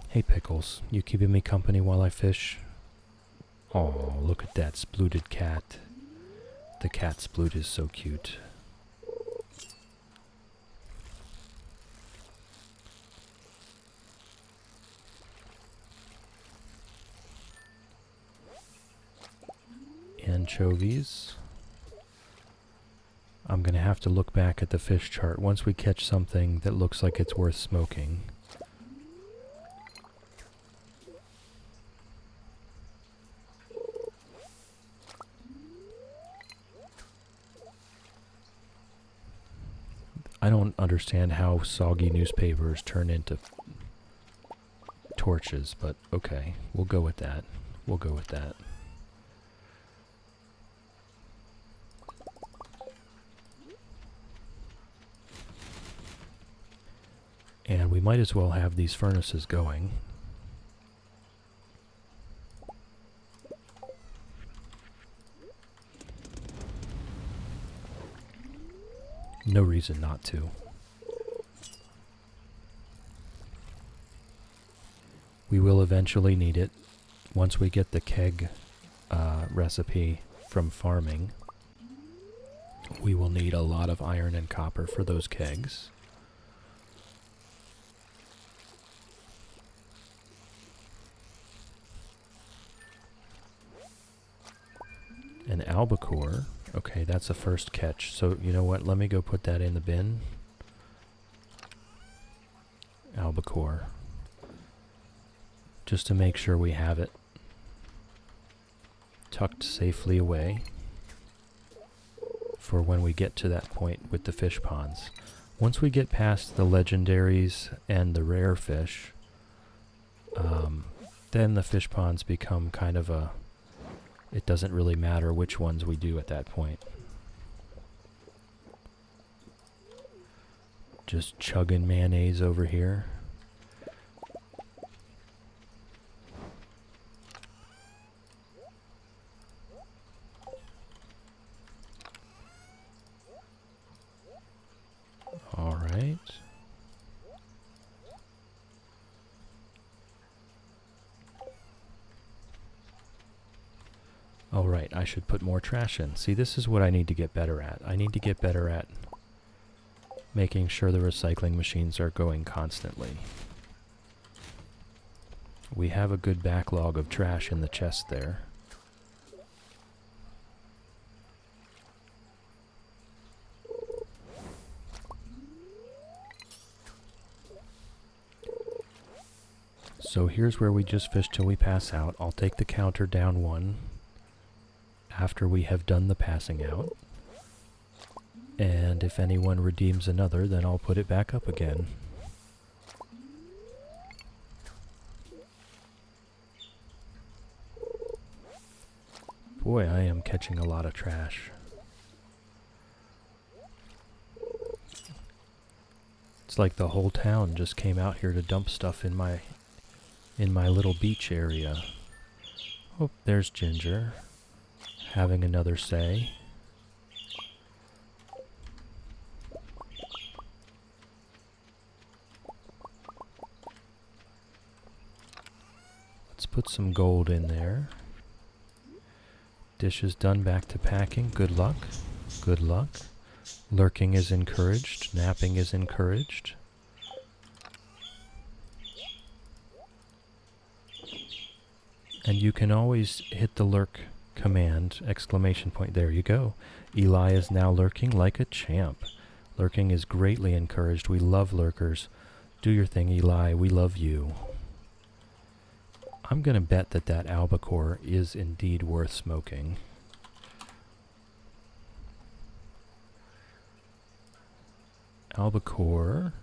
Hey Pickles, you keeping me company while I fish? Oh, look at that splooted cat. The cat sploot is so cute. Anchovies. I'm going to have to look back at the fish chart once we catch something that looks like it's worth smoking. I don't understand how soggy newspapers turn into torches, but okay, we'll go with that. We'll go with that. And we might as well have these furnaces going. No reason not to. We will eventually need it once we get the keg recipe from farming. We will need a lot of iron and copper for those kegs. An albacore. Okay, that's a first catch. So, you know what? Let me go put that in the bin. Albacore. Just to make sure we have it tucked safely away for when we get to that point with the fish ponds. Once we get past the legendaries and the rare fish, then the fish ponds become kind of a... It doesn't really matter which ones we do at that point. Just chugging mayonnaise over here. All right. All right, I should put more trash in. See, this is what I need to get better at. I need to get better at making sure the recycling machines are going constantly. We have a good backlog of trash in the chest there. So here's where we just fish till we pass out. I'll take the counter down one after we have done the passing out. And if anyone redeems another, then I'll put it back up again. Boy, I am catching a lot of trash. It's like the whole town just came out here to dump stuff in my little beach area. Oh, there's Ginger, having another say. Let's put some gold in there. Dish is done, back to packing. Good luck. Good luck. Lurking is encouraged. Napping is encouraged. And you can always hit the lurk command, exclamation point. There you go. Eli is now lurking like a champ. Lurking is greatly encouraged. We love lurkers. Do your thing, Eli. We love you. I'm going to bet that that albacore is indeed worth smoking. Albacore,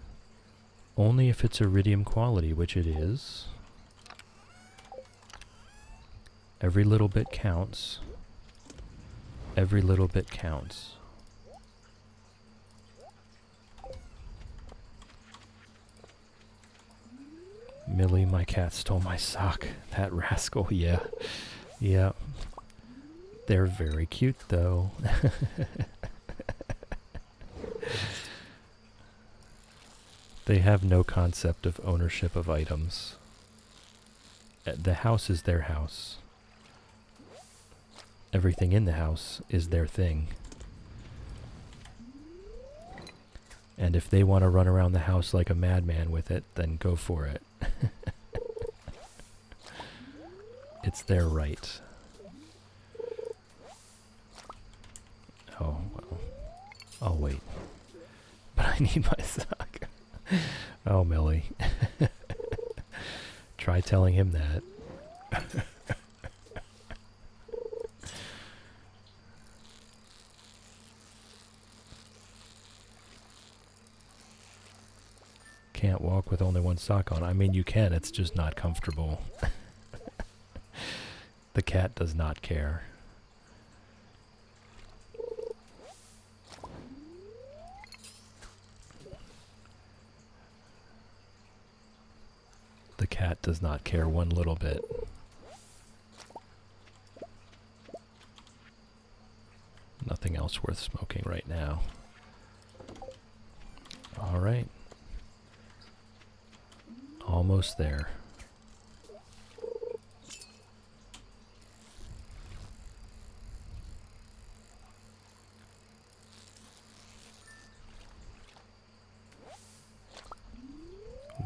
only if it's iridium quality, which it is. Every little bit counts. Every little bit counts. Millie, my cat, stole my sock. That rascal, yeah. Yeah. They're very cute, though. They have no concept of ownership of items. The house is their house. Everything in the house is their thing. And if they want to run around the house like a madman with it, then go for it. It's their right. Oh, well. I'll wait. But I need my sock. Oh, Millie. Try telling him that. Can't walk with only one sock on. I mean, you can, it's just not comfortable. The cat does not care. The cat does not care one little bit. Nothing else worth smoking right now. All right. Almost there.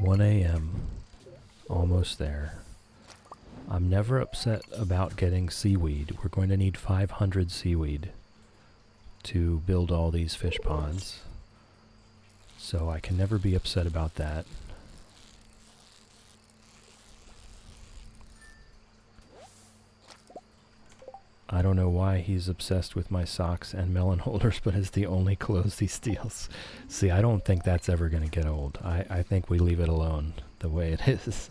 (1 a.m.) Almost there. I'm never upset about getting seaweed. We're going to need 500 seaweed to build all these fish ponds. So I can never be upset about that. I don't know why he's obsessed with my socks and melon holders, but it's the only clothes he steals. See, I don't think that's ever going to get old. I think we leave it alone the way it is.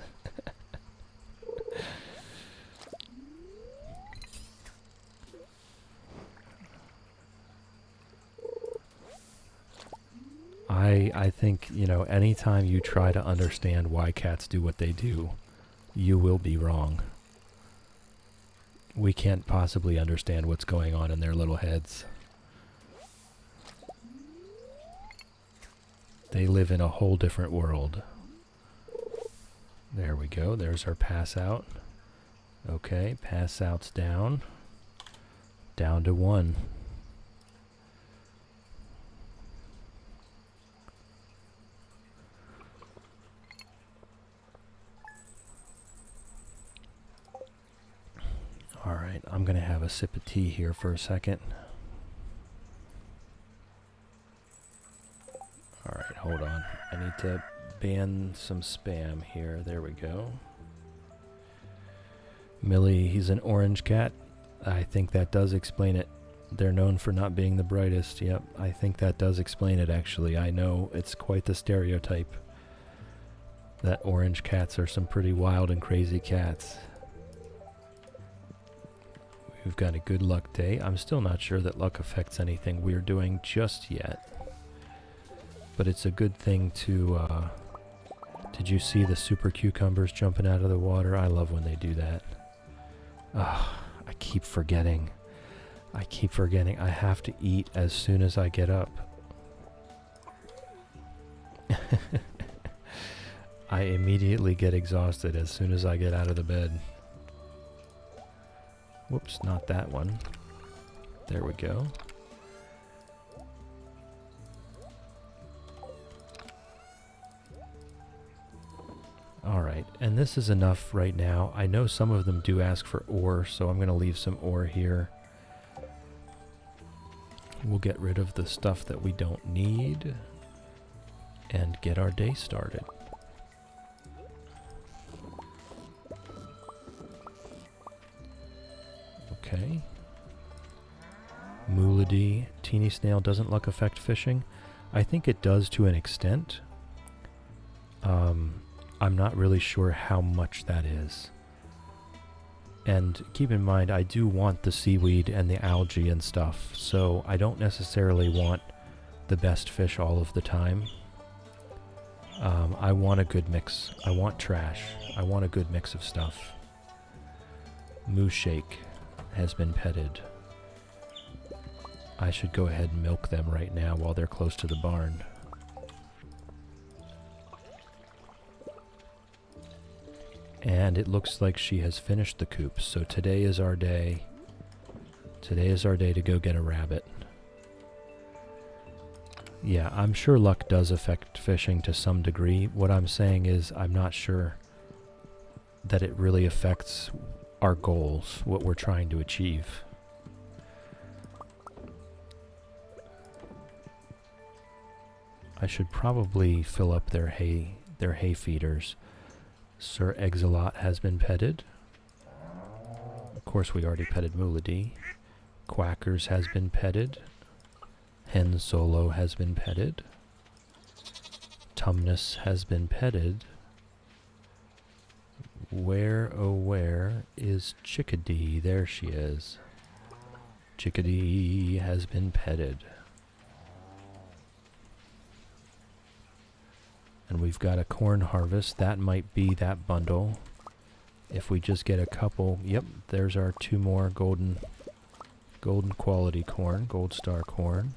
I think, you know, anytime you try to understand why cats do what they do, you will be wrong. We can't possibly understand what's going on in their little heads. They live in a whole different world. There we go. There's our pass out. Okay, pass out's down. Down to 1. Alright, I'm going to have a sip of tea here for a second. Alright, hold on. I need to ban some spam here. There we go. Millie, he's an orange cat. I think that does explain it. They're known for not being the brightest. Yep, I think that does explain it, actually. I know it's quite the stereotype that orange cats are some pretty wild and crazy cats. We've got a good luck day. I'm still not sure that luck affects anything we're doing just yet. But it's a good thing to, did you see the super cucumbers jumping out of the water? I love when they do that. Ugh, I keep forgetting. I have to eat as soon as I get up. I immediately get exhausted as soon as I get out of the bed. Whoops, not that one. There we go. Alright, and this is enough right now. I know some of them do ask for ore, so I'm going to leave some ore here. We'll get rid of the stuff that we don't need and get our day started. Okay. Moolady, teeny snail, doesn't luck affect fishing? I think it does to an extent. I'm not really sure how much that is. And keep in mind, I do want the seaweed and the algae and stuff, so I don't necessarily want the best fish all of the time. I want a good mix. I want trash. I want a good mix of stuff. Moo Shake has been petted. I should go ahead and milk them right now while they're close to the barn. And it looks like she has finished the coop, so today is our day. Today is our day to go get a rabbit. Yeah, I'm sure luck does affect fishing to some degree. What I'm saying is I'm not sure that it really affects our goals, what we're trying to achieve. I should probably fill up their hay feeders. Sir Exilot has been petted. Of course, we already petted Moolady. Quackers has been petted. Hen Solo has been petted. Tumnus has been petted. Where, oh where, is Chickadee? There she is. Chickadee has been petted. And we've got a corn harvest. That might be that bundle. If we just get a couple... Yep, there's our 2 more golden quality corn. Gold star corn.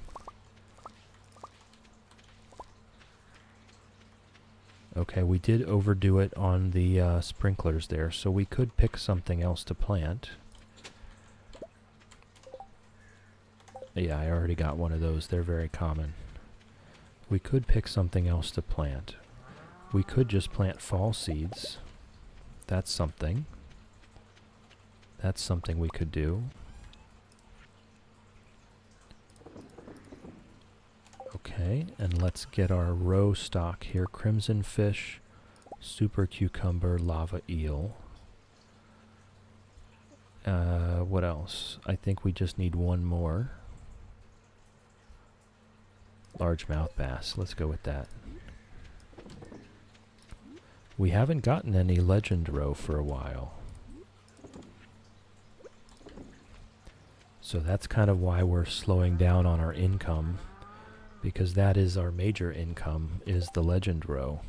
Okay, we did overdo it on the sprinklers there, so we could pick something else to plant. Yeah, I already got one of those. They're very common. We could pick something else to plant. We could just plant fall seeds. That's something. That's something we could do. Okay, and let's get our row stock here. Crimson fish, super cucumber, lava eel. What else? I think we just need one more. Largemouth bass. Let's go with that. We haven't gotten any legend roe for a while. So that's kind of why we're slowing down on our income, because that is our major income, is the legend roe.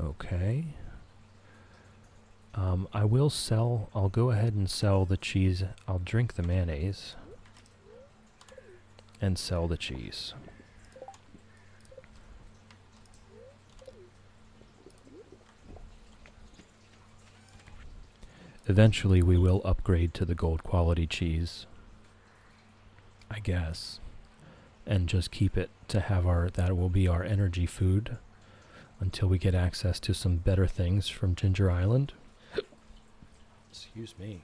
Okay. I'll go ahead and sell the cheese. I'll drink the mayonnaise and sell the cheese. Eventually we will upgrade to the gold quality cheese, I guess, and just keep it to have that will be our energy food until we get access to some better things from Ginger Island. Excuse me.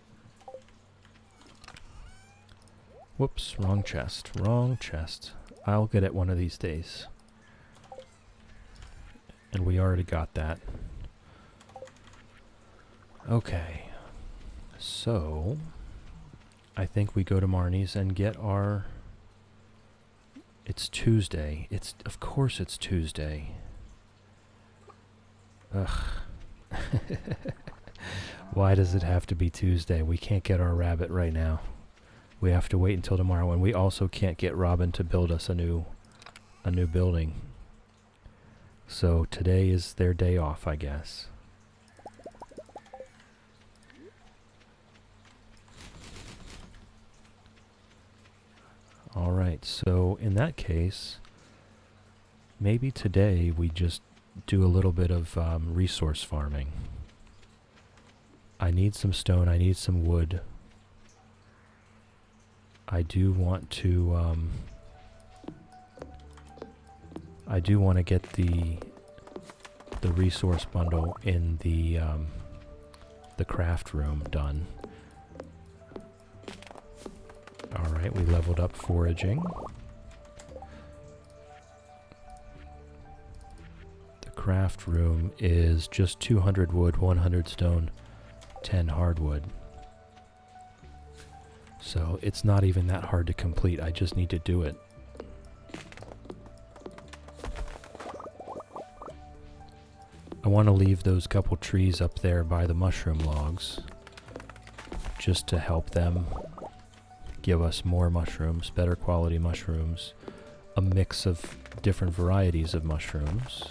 Whoops, wrong chest, wrong chest. I'll get it one of these days. And we already got that. Okay. So, I think we go to Marnie's and get our... It's Tuesday. Of course it's Tuesday. Ugh. Why does it have to be Tuesday? We can't get our rabbit right now. We have to wait until tomorrow, and we also can't get Robin to build us a new building. So today is their day off, I guess. Alright, so in that case, maybe today we just do a little bit of resource farming. I need some stone, I need some wood. I do want to get the resource bundle in the craft room done. Alright, we leveled up foraging. The craft room is just 200 wood, 100 stone, 10 hardwood. So it's not even that hard to complete, I just need to do it. I want to leave those couple trees up there by the mushroom logs, just to help them give us more mushrooms, better quality mushrooms, a mix of different varieties of mushrooms.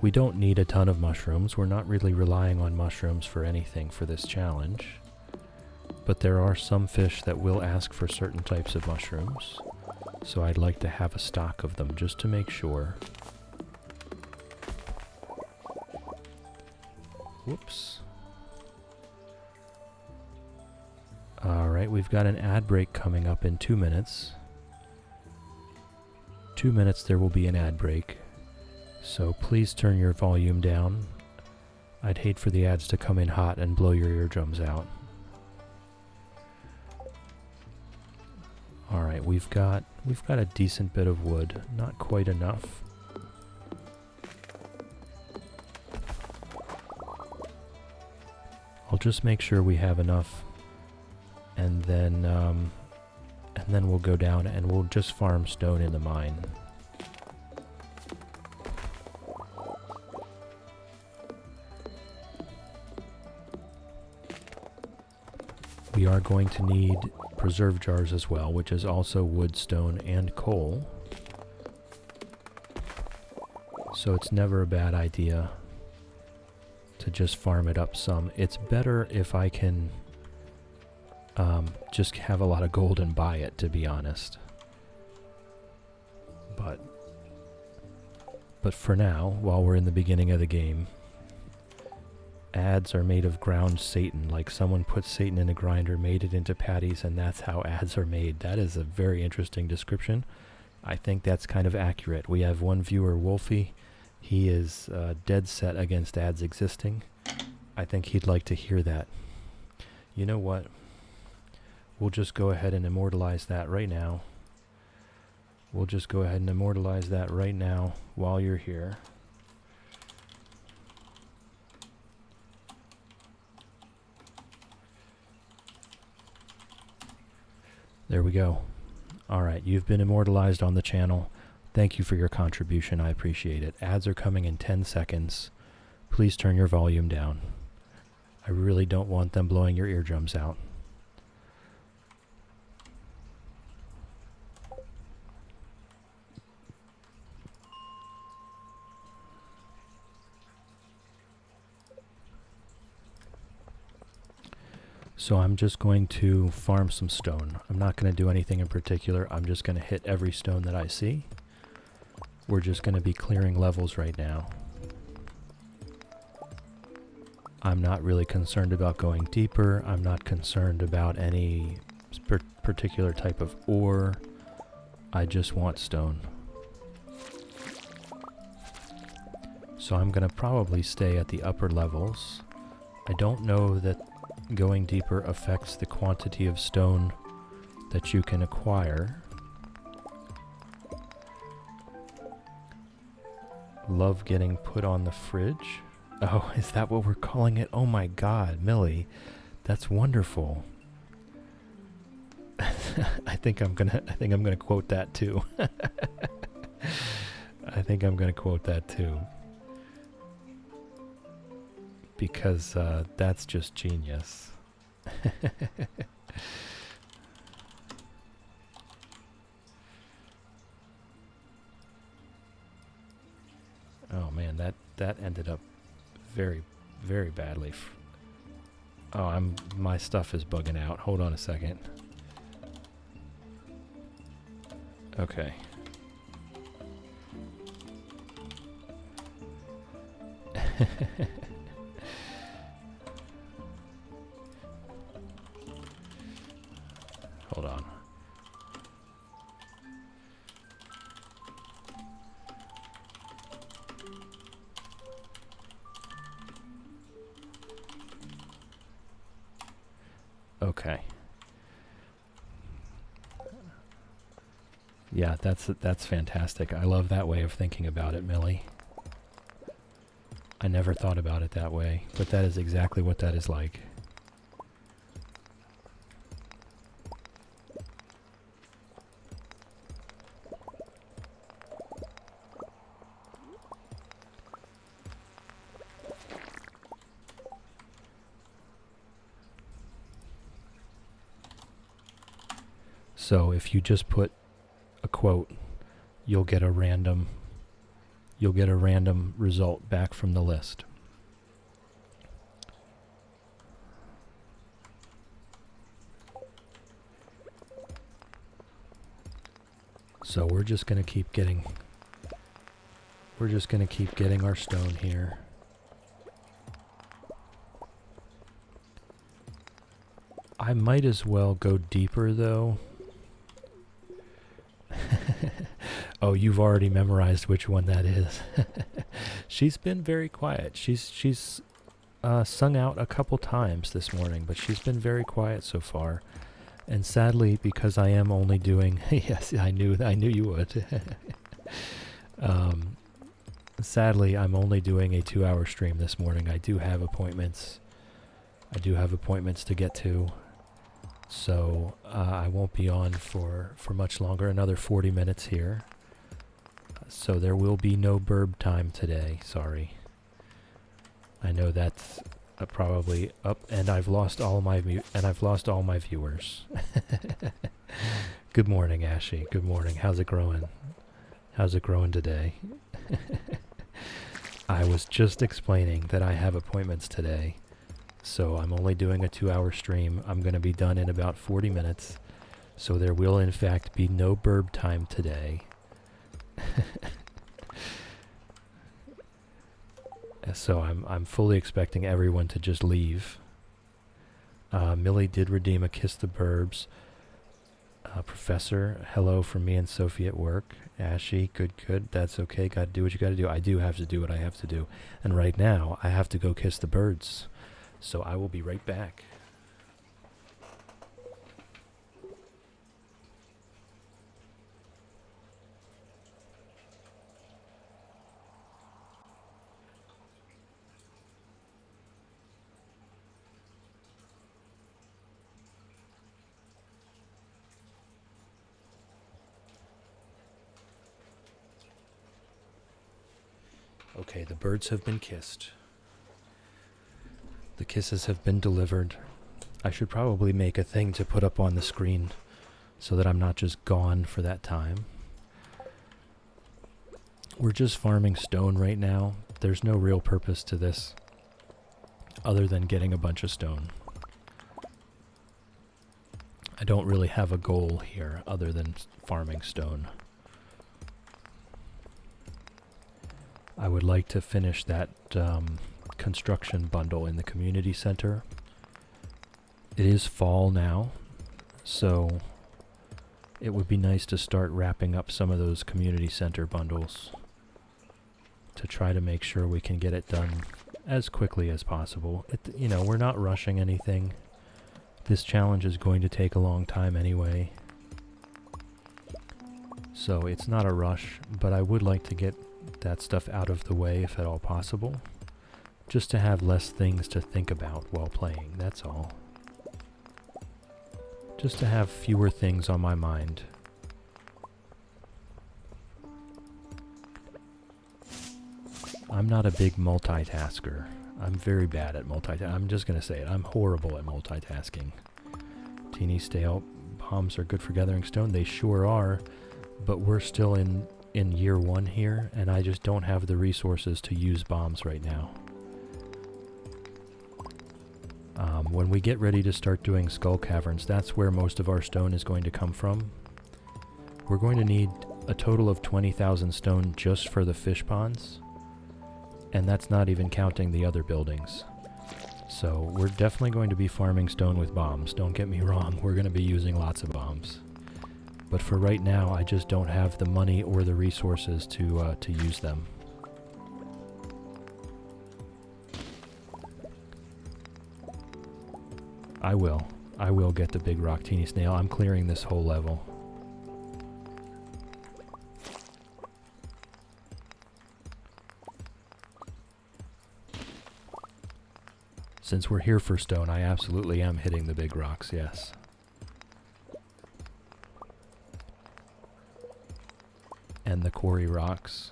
We don't need a ton of mushrooms, we're not really relying on mushrooms for anything for this challenge. But there are some fish that will ask for certain types of mushrooms, so I'd like to have a stock of them just to make sure. Whoops. Alright, we've got an ad break coming up in 2 minutes. 2 minutes there will be an ad break, so please turn your volume down. I'd hate for the ads to come in hot and blow your eardrums out. Alright, we've got a decent bit of wood, not quite enough. I'll just make sure we have enough, and then we'll go down and we'll just farm stone in the mine. We are going to need preserve jars as well, which is also wood, stone, and coal. So it's never a bad idea to just farm it up some. It's better if I can just have a lot of gold and buy it, to be honest. But for now, while we're in the beginning of the game, ads are made of ground Satan. Like someone put Satan in a grinder, made it into patties, and that's how ads are made. That is a very interesting description. I think that's kind of accurate. We have one viewer, Wolfie. He is dead set against ads existing. I think he'd like to hear that. You know what? We'll just go ahead and immortalize that right now. We'll just go ahead and immortalize that right now while you're here. There we go. Alright, you've been immortalized on the channel. Thank you for your contribution, I appreciate it. Ads are coming in 10 seconds. Please turn your volume down. I really don't want them blowing your eardrums out. So I'm just going to farm some stone. I'm not going to do anything in particular. I'm just going to hit every stone that I see. We're just going to be clearing levels right now. I'm not really concerned about going deeper. I'm not concerned about any particular type of ore. I just want stone. So I'm going to probably stay at the upper levels. I don't know that going deeper affects the quantity of stone that you can acquire. Love getting put on the fridge. Oh, is that what we're calling it? Oh my god, Millie. That's wonderful. I think I'm gonna quote that too. I think I'm gonna quote that too. Because that's just genius. Oh man, that ended up very, very badly. Oh, my stuff is bugging out. Hold on a second. Okay. Hold on. Okay. Yeah, that's fantastic. I love that way of thinking about it, Millie. I never thought about it that way, but that is exactly what that is like. So if you just put a quote, you'll get a random result back from the list. So we're just going to keep getting our stone here. I might as well go deeper though. Oh, you've already memorized which one that is. She's been very quiet. She's sung out a couple times this morning, but she's been very quiet so far. And sadly, because I am only doing yes, I knew you would. Sadly, I'm only doing a 2-hour stream this morning. I do have appointments. To get to. So I won't be on for much longer, another 40 minutes here. So there will be no burb time today, sorry. I know that's probably up, and I've lost all my viewers. Good morning, Ashy. Good morning. How's it growing? How's it growing today? I was just explaining that I have appointments today. So I'm only doing a 2-hour stream. I'm going to be done in about 40 minutes. So there will in fact be no burb time today. So I'm fully expecting everyone to just leave. Millie did redeem a Kiss the Burbs. Professor, hello from me and Sophie at work. Ashy, good. That's okay. Gotta do what you gotta do. I do have to do what I have to do. And right now, I have to go kiss the birds. So I will be right back. Okay, the birds have been kissed. The kisses have been delivered. I should probably make a thing to put up on the screen so that I'm not just gone for that time. We're just farming stone right now. There's no real purpose to this other than getting a bunch of stone. I don't really have a goal here other than farming stone. I would like to finish that construction bundle in the community center. It is fall now, so it would be nice to start wrapping up some of those community center bundles to try to make sure we can get it done as quickly as possible. We're not rushing anything. This challenge is going to take a long time anyway, so it's not a rush, but I would like to get that stuff out of the way if at all possible, just to have less things to think about while playing, that's all. Just to have fewer things on my mind. I'm not a big multitasker. I'm very bad at multitasking. I'm just going to say it. I'm horrible at multitasking. Teeny stale bombs are good for gathering stone. They sure are, but we're still in year 1 here, and I just don't have the resources to use bombs right now. When we get ready to start doing skull caverns, that's where most of our stone is going to come from. We're going to need a total of 20,000 stone just for the fish ponds, and that's not even counting the other buildings. So we're definitely going to be farming stone with bombs, don't get me wrong, we're going to be using lots of bombs. But for right now, I just don't have the money or the resources to use them. I will get the big rock teeny snail. I'm clearing this whole level. Since we're here for stone, I absolutely am hitting the big rocks, yes. And the quarry rocks.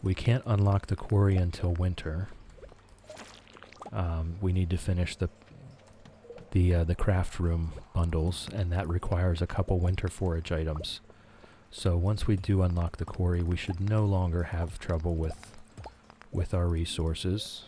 We can't unlock the quarry until winter. We need to finish the craft room bundles, and that requires a couple winter forage items. So once we do unlock the quarry, we should no longer have trouble with our resources.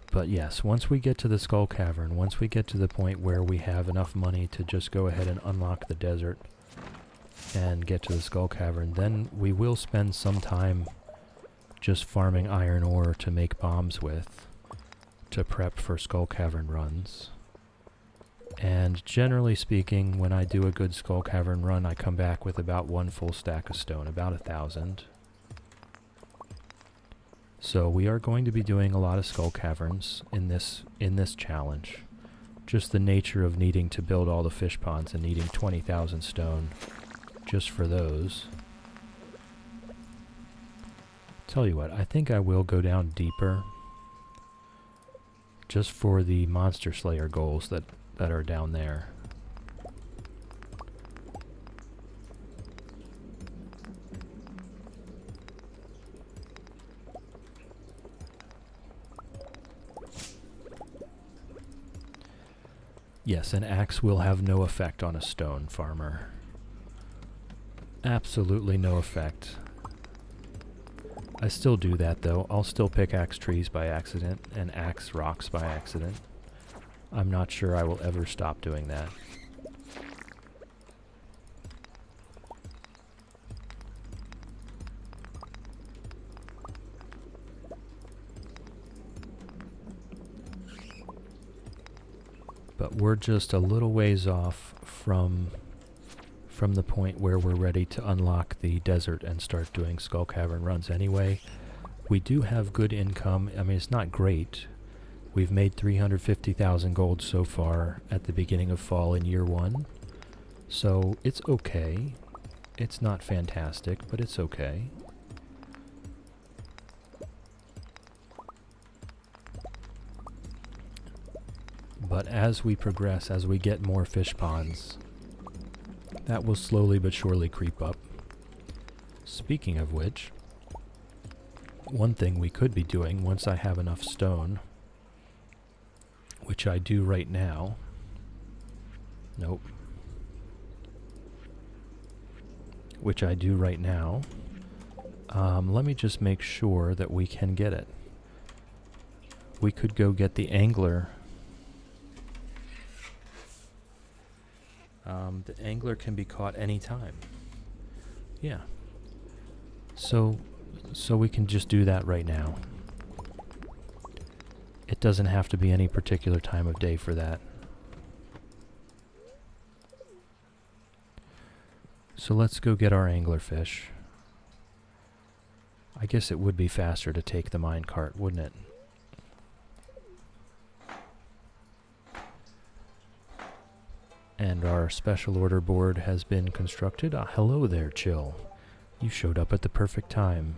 But yes, once we get to the Skull Cavern, once we get to the point where we have enough money to just go ahead and unlock the desert and get to the Skull Cavern, then we will spend some time just farming iron ore to make bombs with, to prep for Skull Cavern runs. And generally speaking, when I do a good Skull Cavern run, I come back with about 1 full stack of stone, about 1,000. So we are going to be doing a lot of Skull Caverns in this challenge. Just the nature of needing to build all the fish ponds and needing 20,000 stone just for those. Tell you what, I think I will go down deeper just for the Monster Slayer goals that are down there. Yes, an axe will have no effect on a stone farmer. Absolutely no effect. I still do that though. I'll still pickaxe trees by accident and axe rocks by accident. I'm not sure I will ever stop doing that. But we're just a little ways off from the point where we're ready to unlock the desert and start doing Skull Cavern runs anyway. We do have good income. I mean, it's not great. We've made 350,000 gold so far at the beginning of fall in year 1. So it's okay. It's not fantastic, but it's okay. but as we progress, as we get more fish ponds, that will slowly but surely creep up. Speaking of which, one thing we could be doing once I have enough stone, which I do right now. Nope. Which I do right now. Let me just make sure that we can get it. We could go get the angler. The angler can be caught anytime. Yeah. So we can just do that right now. It doesn't have to be any particular time of day for that. So let's go get our anglerfish. I guess it would be faster to take the minecart, wouldn't it? And our special order board has been constructed. Hello there, Chill. You showed up at the perfect time.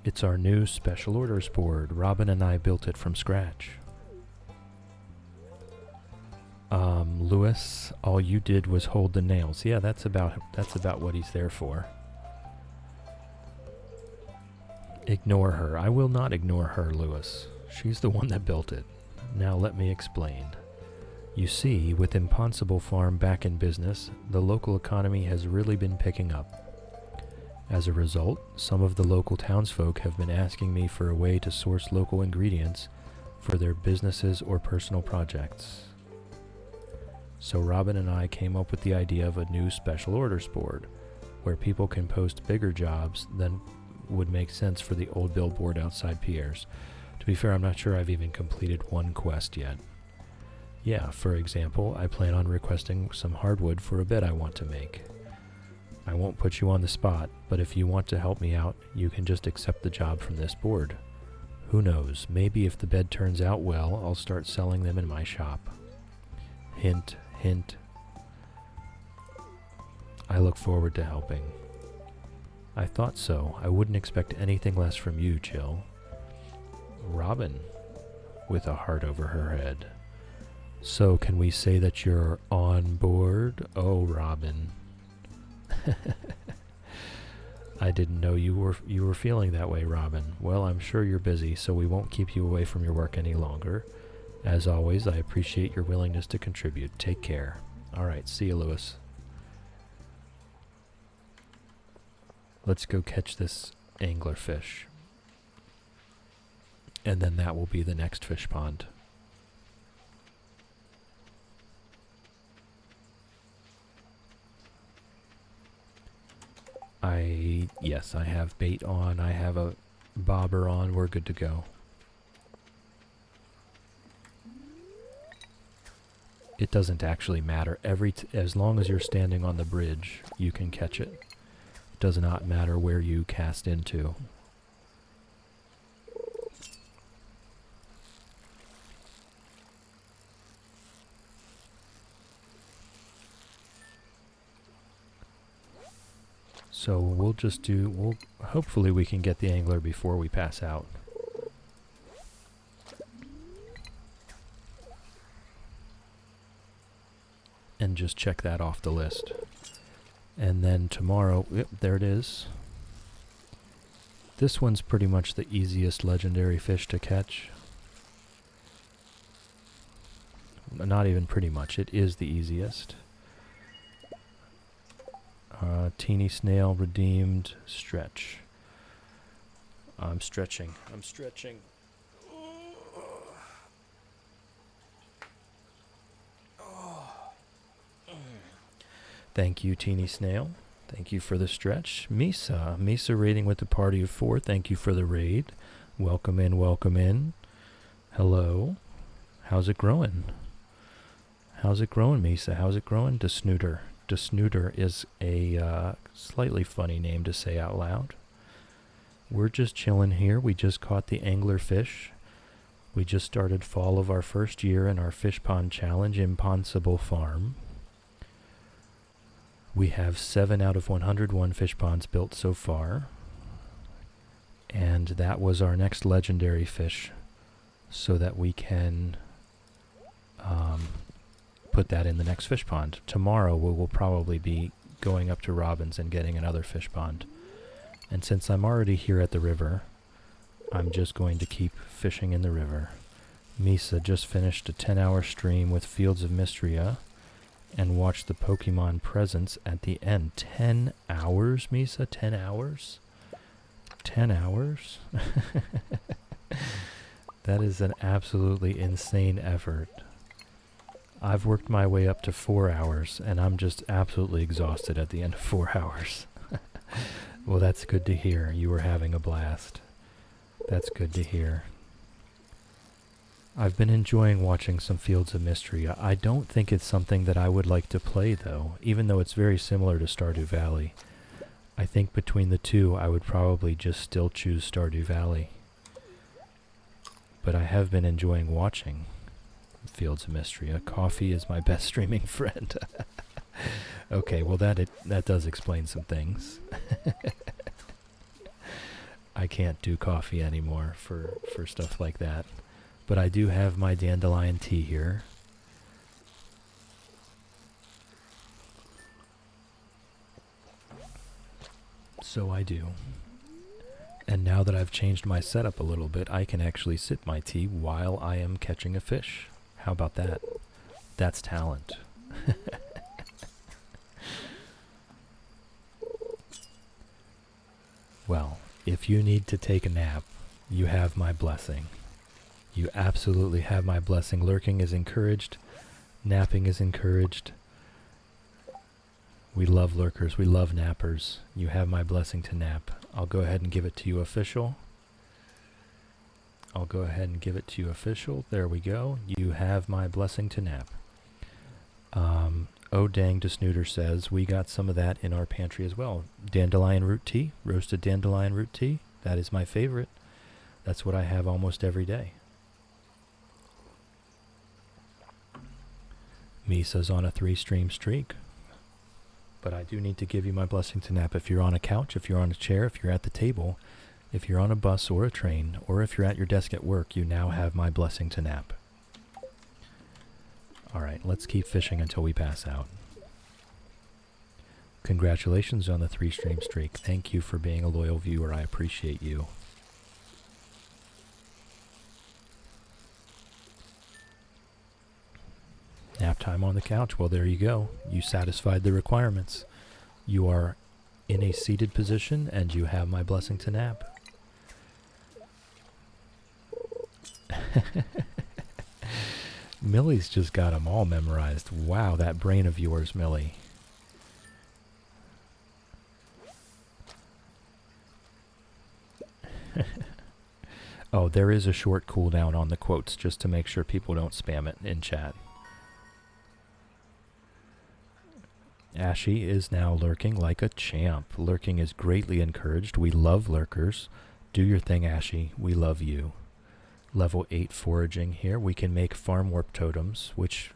It's our new special orders board. Robin and I built it from scratch. Lewis, all you did was hold the nails. Yeah, that's about what he's there for. Ignore her. I will not ignore her, Lewis. She's the one that built it. Now let me explain. You see, with ImPondsible Farm back in business, the local economy has really been picking up. As a result, some of the local townsfolk have been asking me for a way to source local ingredients for their businesses or personal projects. So Robin and I came up with the idea of a new special orders board, where people can post bigger jobs than would make sense for the old billboard outside Pierre's. To be fair, I'm not sure I've even completed one quest yet. Yeah, for example, I plan on requesting some hardwood for a bed I want to make. I won't put you on the spot, but if you want to help me out, you can just accept the job from this board. Who knows, maybe if the bed turns out well, I'll start selling them in my shop. Hint, hint. I look forward to helping. I thought so. I wouldn't expect anything less from you, Jill. Robin, with a heart over her head. So can we say that you're on board? Oh, Robin. I didn't know you were feeling that way, Robin. Well, I'm sure you're busy, so we won't keep you away from your work any longer. As always, I appreciate your willingness to contribute. Take care. All right, see you, Lewis. Let's go catch this anglerfish. And then that will be the next fish pond. Yes, I have bait on. I have a bobber on. We're good to go. It doesn't actually matter. As long as you're standing on the bridge, you can catch it. It does not matter where you cast into. So hopefully we can get the angler before we pass out. And just check that off the list. And then tomorrow, yep, there it is. This one's pretty much the easiest legendary fish to catch. Not even pretty much, it is the easiest. Teeny snail redeemed. Stretch. I'm stretching. Thank you, Teeny Snail. Thank you for the stretch. Misa raiding with the party of 4. Thank you for the raid. Welcome in, welcome in. Hello. How's it growing? Misa? How's it growing? Desnooter. Desnooter is a slightly funny name to say out loud. We're just chilling here. We just caught the anglerfish. We just started fall of our first year in our fish pond challenge, ImPondsible Farm. We have 7 out of 101 fish ponds built so far. And that was our next legendary fish so that we can put that in the next fish pond. Tomorrow we will probably be going up to Robin's and getting another fish pond. And since I'm already here at the river, I'm just going to keep fishing in the river. Misa just finished a 10-hour stream with Fields of Mystria and watched the Pokemon presents at the end. 10 hours, Misa? 10 hours? 10 hours? That is an absolutely insane effort. I've worked my way up to 4 hours, and I'm just absolutely exhausted at the end of 4 hours. Well, that's good to hear. You were having a blast. That's good to hear. I've been enjoying watching some Fields of Mystery. I don't think it's something that I would like to play, though, even though it's very similar to Stardew Valley. I think between the two, I would probably just still choose Stardew Valley. But I have been enjoying watching Fields of Mystery. Coffee is my best streaming friend. Okay, well that does explain some things. I can't do coffee anymore for stuff like that. But I do have my dandelion tea here. So I do. And now that I've changed my setup a little bit, I can actually sip my tea while I am catching a fish. How about that? That's talent. Well, if you need to take a nap, you have my blessing. You absolutely have my blessing. Lurking is encouraged. Napping is encouraged. We love lurkers. We love nappers. You have my blessing to nap. I'll go ahead and give it to you official. I'll go ahead and give it to you official. There we go. You have my blessing to nap. Oh Dang to Snooter says, we got some of that in our pantry as well. Dandelion root tea, roasted dandelion root tea. That is my favorite. That's what I have almost every day. Misa's on a 3-stream streak. But I do need to give you my blessing to nap. If you're on a couch, if you're on a chair, if you're at the table, if you're on a bus or a train, or if you're at your desk at work, you now have my blessing to nap. Alright, let's keep fishing until we pass out. Congratulations on the 3-stream streak. Thank you for being a loyal viewer. I appreciate you. Nap time on the couch. Well, there you go. You satisfied the requirements. You are in a seated position, and you have my blessing to nap. Millie's just got them all memorized. Wow, that brain of yours, Millie. Oh, there is a short cooldown on the quotes, just to make sure people don't spam it in chat. Ashy is now lurking like a champ. Lurking is greatly encouraged. We love lurkers. Do your thing, Ashy. We love you. Level 8 foraging here. We can make farm warp totems, which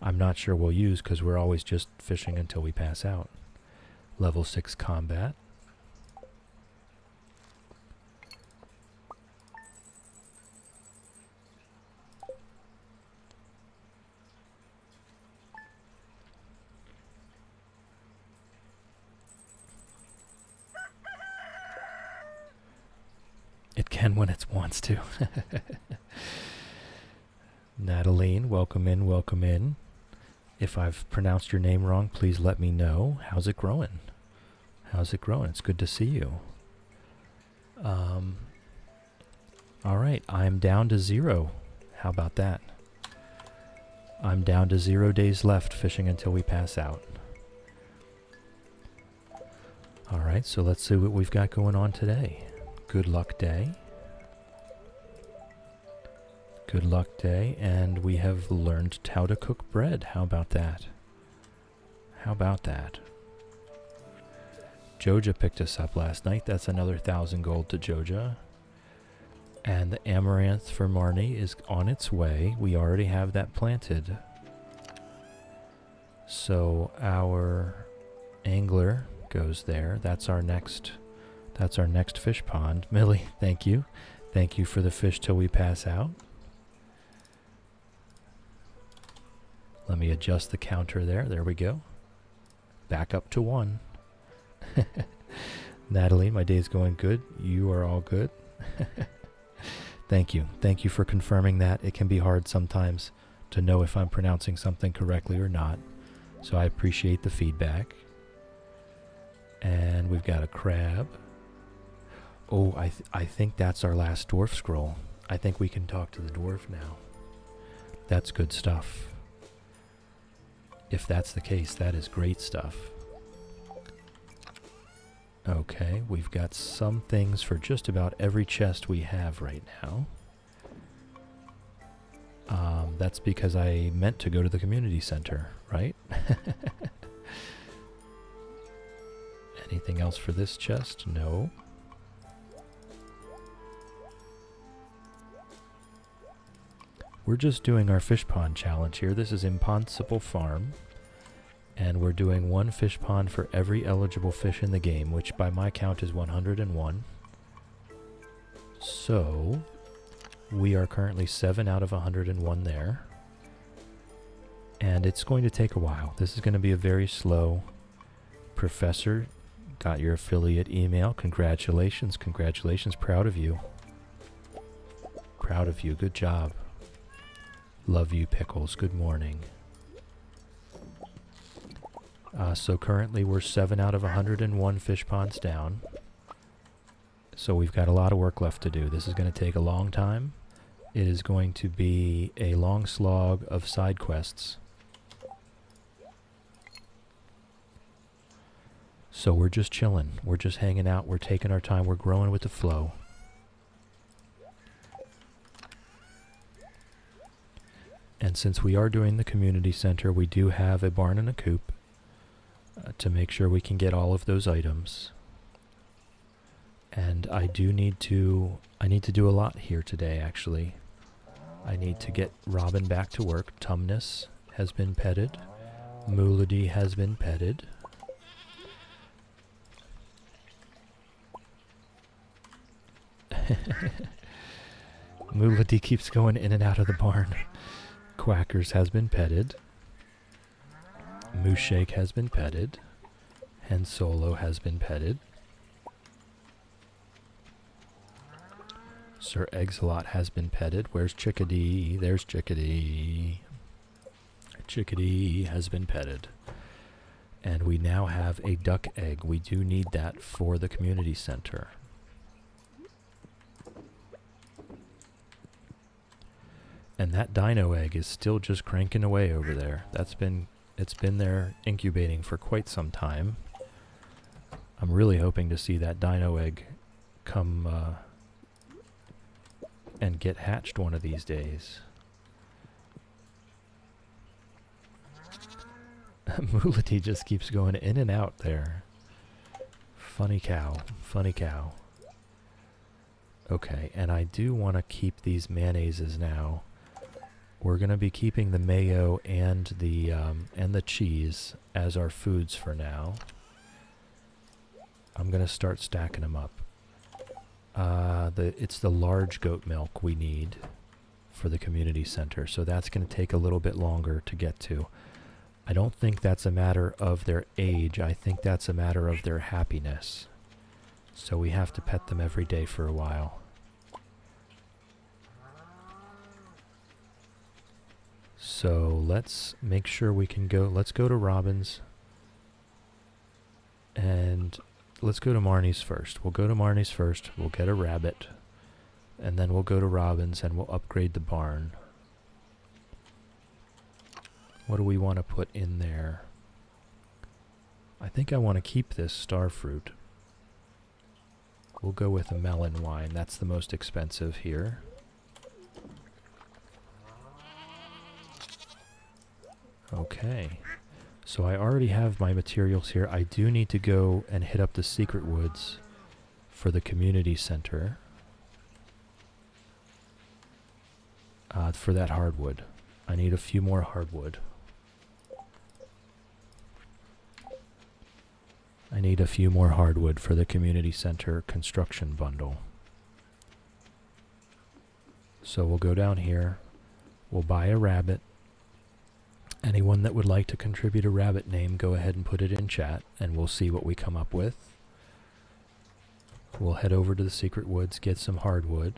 I'm not sure we'll use because we're always just fishing until we pass out. Level 6 combat. It can when it wants to. Nataline, welcome in, welcome in. If I've pronounced your name wrong, please let me know. How's it growing? How's it growing? It's good to see you. Alright, I'm down to 0. How about that? I'm down to 0 days left fishing until we pass out. Alright, so let's see what we've got going on today. Good luck day. Good luck day, and we have learned how to cook bread. How about that? How about that? Joja picked us up last night. That's another 1,000 gold to Joja. And the amaranth for Marnie is on its way. We already have that planted. So our angler goes there. That's our next fish pond. Millie, thank you. Thank you for the fish till we pass out. Let me adjust the counter there. There we go. Back up to 1. Natalie, my day's going good. You are all good. Thank you. Thank you for confirming that. It can be hard sometimes to know if I'm pronouncing something correctly or not. So I appreciate the feedback. And we've got a crab. Oh, I think that's our last dwarf scroll. I think we can talk to the dwarf now. That's good stuff. If that's the case, that is great stuff. Okay, we've got some things for just about every chest we have right now. That's because I meant to go to the community center, right? Anything else for this chest? No. We're just doing our fish pond challenge here. This is ImPondsible Farm. And we're doing 1 fish pond for every eligible fish in the game, which by my count is 101. So, we are currently 7 out of 101 there. And it's going to take a while. This is going to be a very slow. Professor, got your affiliate email. Congratulations, congratulations. Proud of you. Proud of you. Good job. Love you, Pickles. Good morning. So currently we're 7 out of 101 fish ponds down. So we've got a lot of work left to do. This is going to take a long time. It is going to be a long slog of side quests. So we're just chilling. We're just hanging out. We're taking our time. We're growing with the flow. And since we are doing the community center, we do have a barn and a coop to make sure we can get all of those items. And I need to do a lot here today, actually. I need to get Robin back to work. Tumnus has been petted. Moolady has been petted. Moolady keeps going in and out of the barn. Quackers has been petted. Moose Shake has been petted. Hen Solo has been petted. Sir Eggs-a-Lot has been petted. Where's Chickadee? There's Chickadee. Chickadee has been petted. And we now have a duck egg. We do need that for the community center. And that dino egg is still just cranking away over there. It's been there incubating for quite some time. I'm really hoping to see that dino egg come and get hatched one of these days. Moolity just keeps going in and out there. Funny cow, funny cow. Okay, and I do want to keep these mayonnaises now. We're going to be keeping the mayo and the cheese as our foods for now. I'm going to start stacking them up. It's the large goat milk we need for the community center, so that's going to take a little bit longer to get to. I don't think that's a matter of their age. I think that's a matter of their happiness. So we have to pet them every day for a while. So let's make sure we can go. Let's go to Robin's. And let's go to Marnie's first. We'll go to Marnie's first. We'll get a rabbit. And then we'll go to Robin's and we'll upgrade the barn. What do we want to put in there? I think I want to keep this star fruit. We'll go with a melon wine. That's the most expensive here. Okay, so I already have my materials here. I do need to go and hit up the secret woods for the community center for that hardwood. I need a few more hardwood. I need a few more hardwood for the community center construction bundle. So we'll go down here. We'll buy a rabbit. Anyone that would like to contribute a rabbit name, go ahead and put it in chat, and we'll see what we come up with. We'll head over to the secret woods, get some hardwood.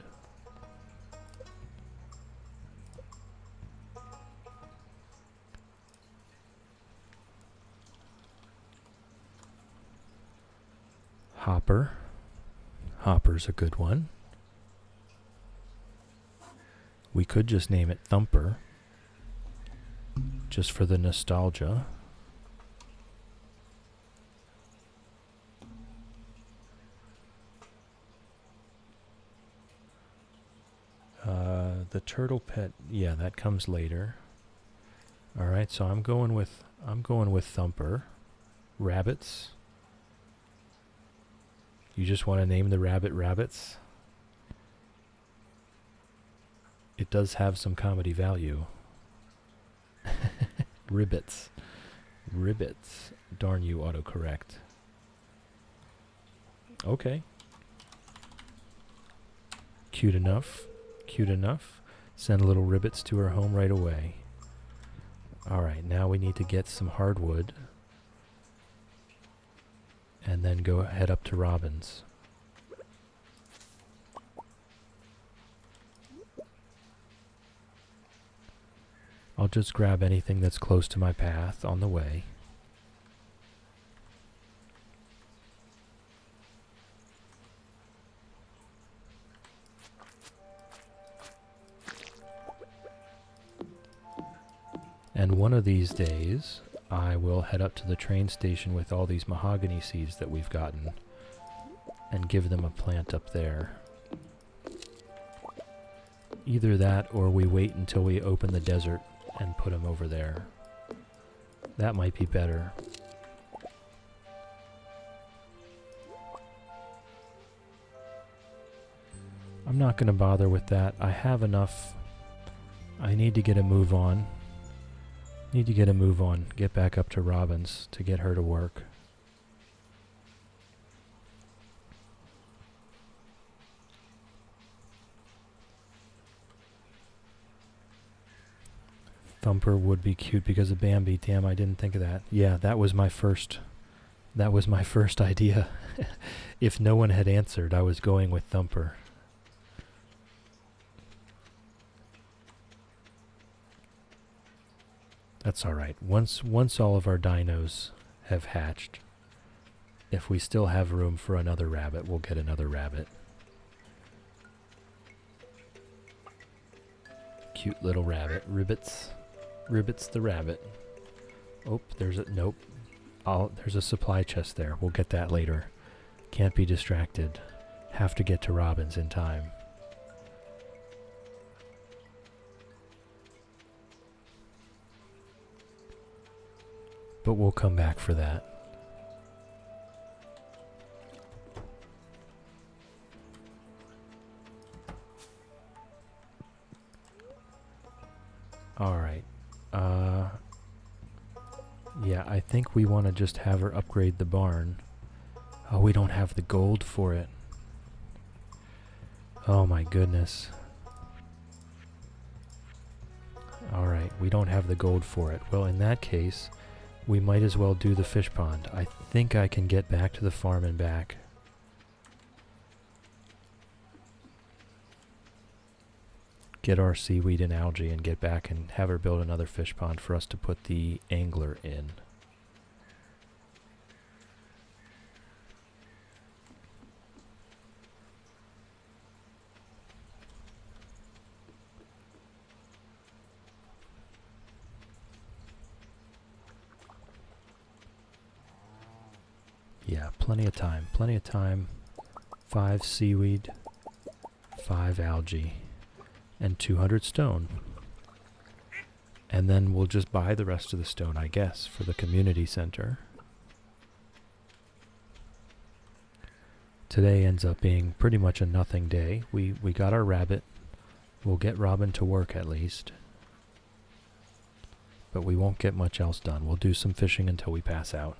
Hopper. Hopper's a good one. We could just name it Thumper, just for the nostalgia. The turtle pet, yeah, that comes later. All right, so I'm going with Thumper. Rabbits. You just want to name the rabbit Rabbits? It does have some comedy value. Ribbits. Ribbits. Darn you, autocorrect. Okay. Cute enough. Cute enough. Send little ribbits to her home right away. Alright, now we need to get some hardwood. And then go head up to Robin's. I'll just grab anything that's close to my path on the way. And one of these days, I will head up to the train station with all these mahogany seeds that we've gotten and give them a plant up there. Either that or we wait until we open the desert and put them over there. That might be better. I'm not going to bother with that. I have enough. I need to get a move on. Get back up to Robin's to get her to work. Thumper would be cute because of Bambi. Damn, I didn't think of that. Yeah, that was my first idea. If no one had answered, I was going with Thumper. That's alright. Once all of our dinos have hatched, if we still have room for another rabbit, we'll get another rabbit. Cute little rabbit. Ribbits. Ribbits the rabbit. Oh, there's a supply chest there. We'll get that later. Can't be distracted. Have to get to Robin's in time. But we'll come back for that. Alright. Yeah, I think we want to just have her upgrade the barn. Oh, we don't have the gold for it. Oh my goodness. Alright, we don't have the gold for it. Well, in that case, we might as well do the fish pond. I think I can get back to the farm and back. Get our seaweed and algae and get back and have her build another fish pond for us to put the angler in. Yeah, plenty of time. Plenty of time. 5 seaweed, 5 algae, and 200 stone. And then we'll just buy the rest of the stone, I guess, for the community center. Today ends up being pretty much a nothing day. We got our rabbit. We'll get Robin to work at least. But we won't get much else done. We'll do some fishing until we pass out.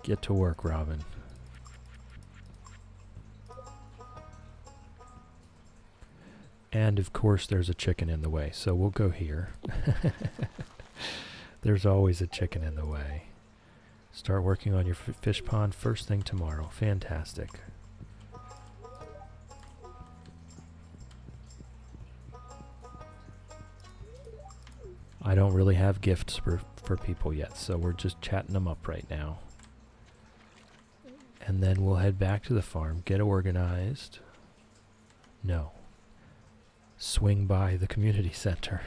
Get to work, Robin. And of course there's a chicken in the way, so we'll go here. There's always a chicken in the way. Start working on your fish pond first thing tomorrow. Fantastic. I don't really have gifts for people yet, so we're just chatting them up right now. And then we'll head back to the farm, get organized. No. Swing by the community center.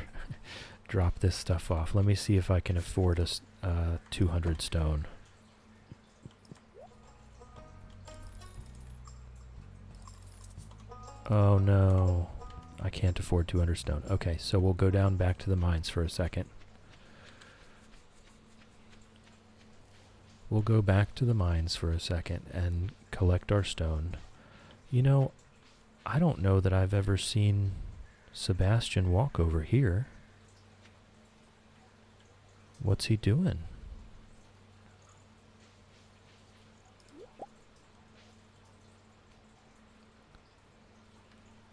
Drop this stuff off. Let me see if I can afford a 200 stone. Oh no. I can't afford 200 stone. Okay, so we'll go down back to the mines for a second. We'll go back to the mines for a second and collect our stone. You know, I don't know that I've ever seen Sebastian walk over here. What's he doing?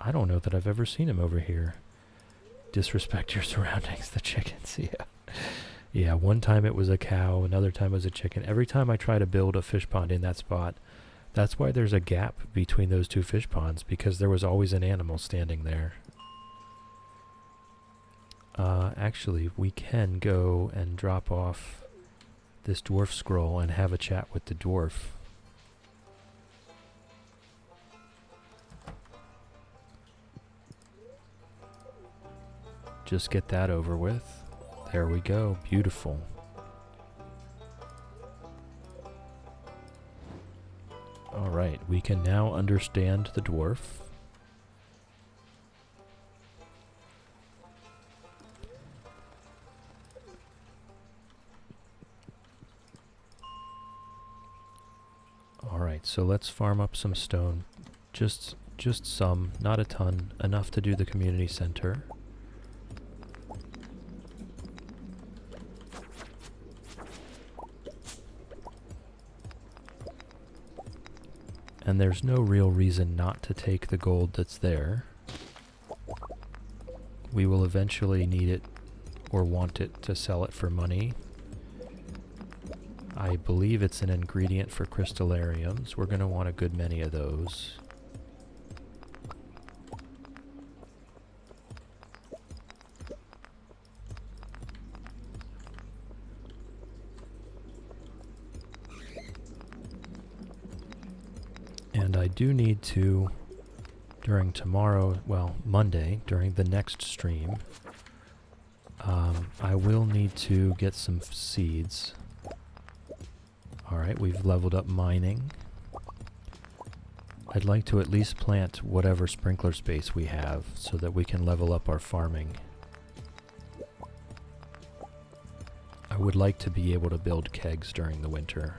I don't know that I've ever seen him over here. Disrespect your surroundings, the chickens, yeah. Yeah, one time it was a cow, another time it was a chicken. Every time I try to build a fish pond in that spot, that's why there's a gap between those two fish ponds, because there was always an animal standing there. Actually, we can go and drop off this dwarf scroll and have a chat with the dwarf. Just get that over with. There we go. Beautiful. Alright, we can now understand the dwarf. Alright, so let's farm up some stone. Just some, not a ton. Enough to do the community center. And there's no real reason not to take the gold that's there. We will eventually need it or want it to sell it for money. I believe it's an ingredient for crystallariums. We're going to want a good many of those. And I do need to, during tomorrow, well, Monday, during the next stream, I will need to get some seeds. Alright, we've leveled up mining. I'd like to at least plant whatever sprinkler space we have so that we can level up our farming. I would like to be able to build kegs during the winter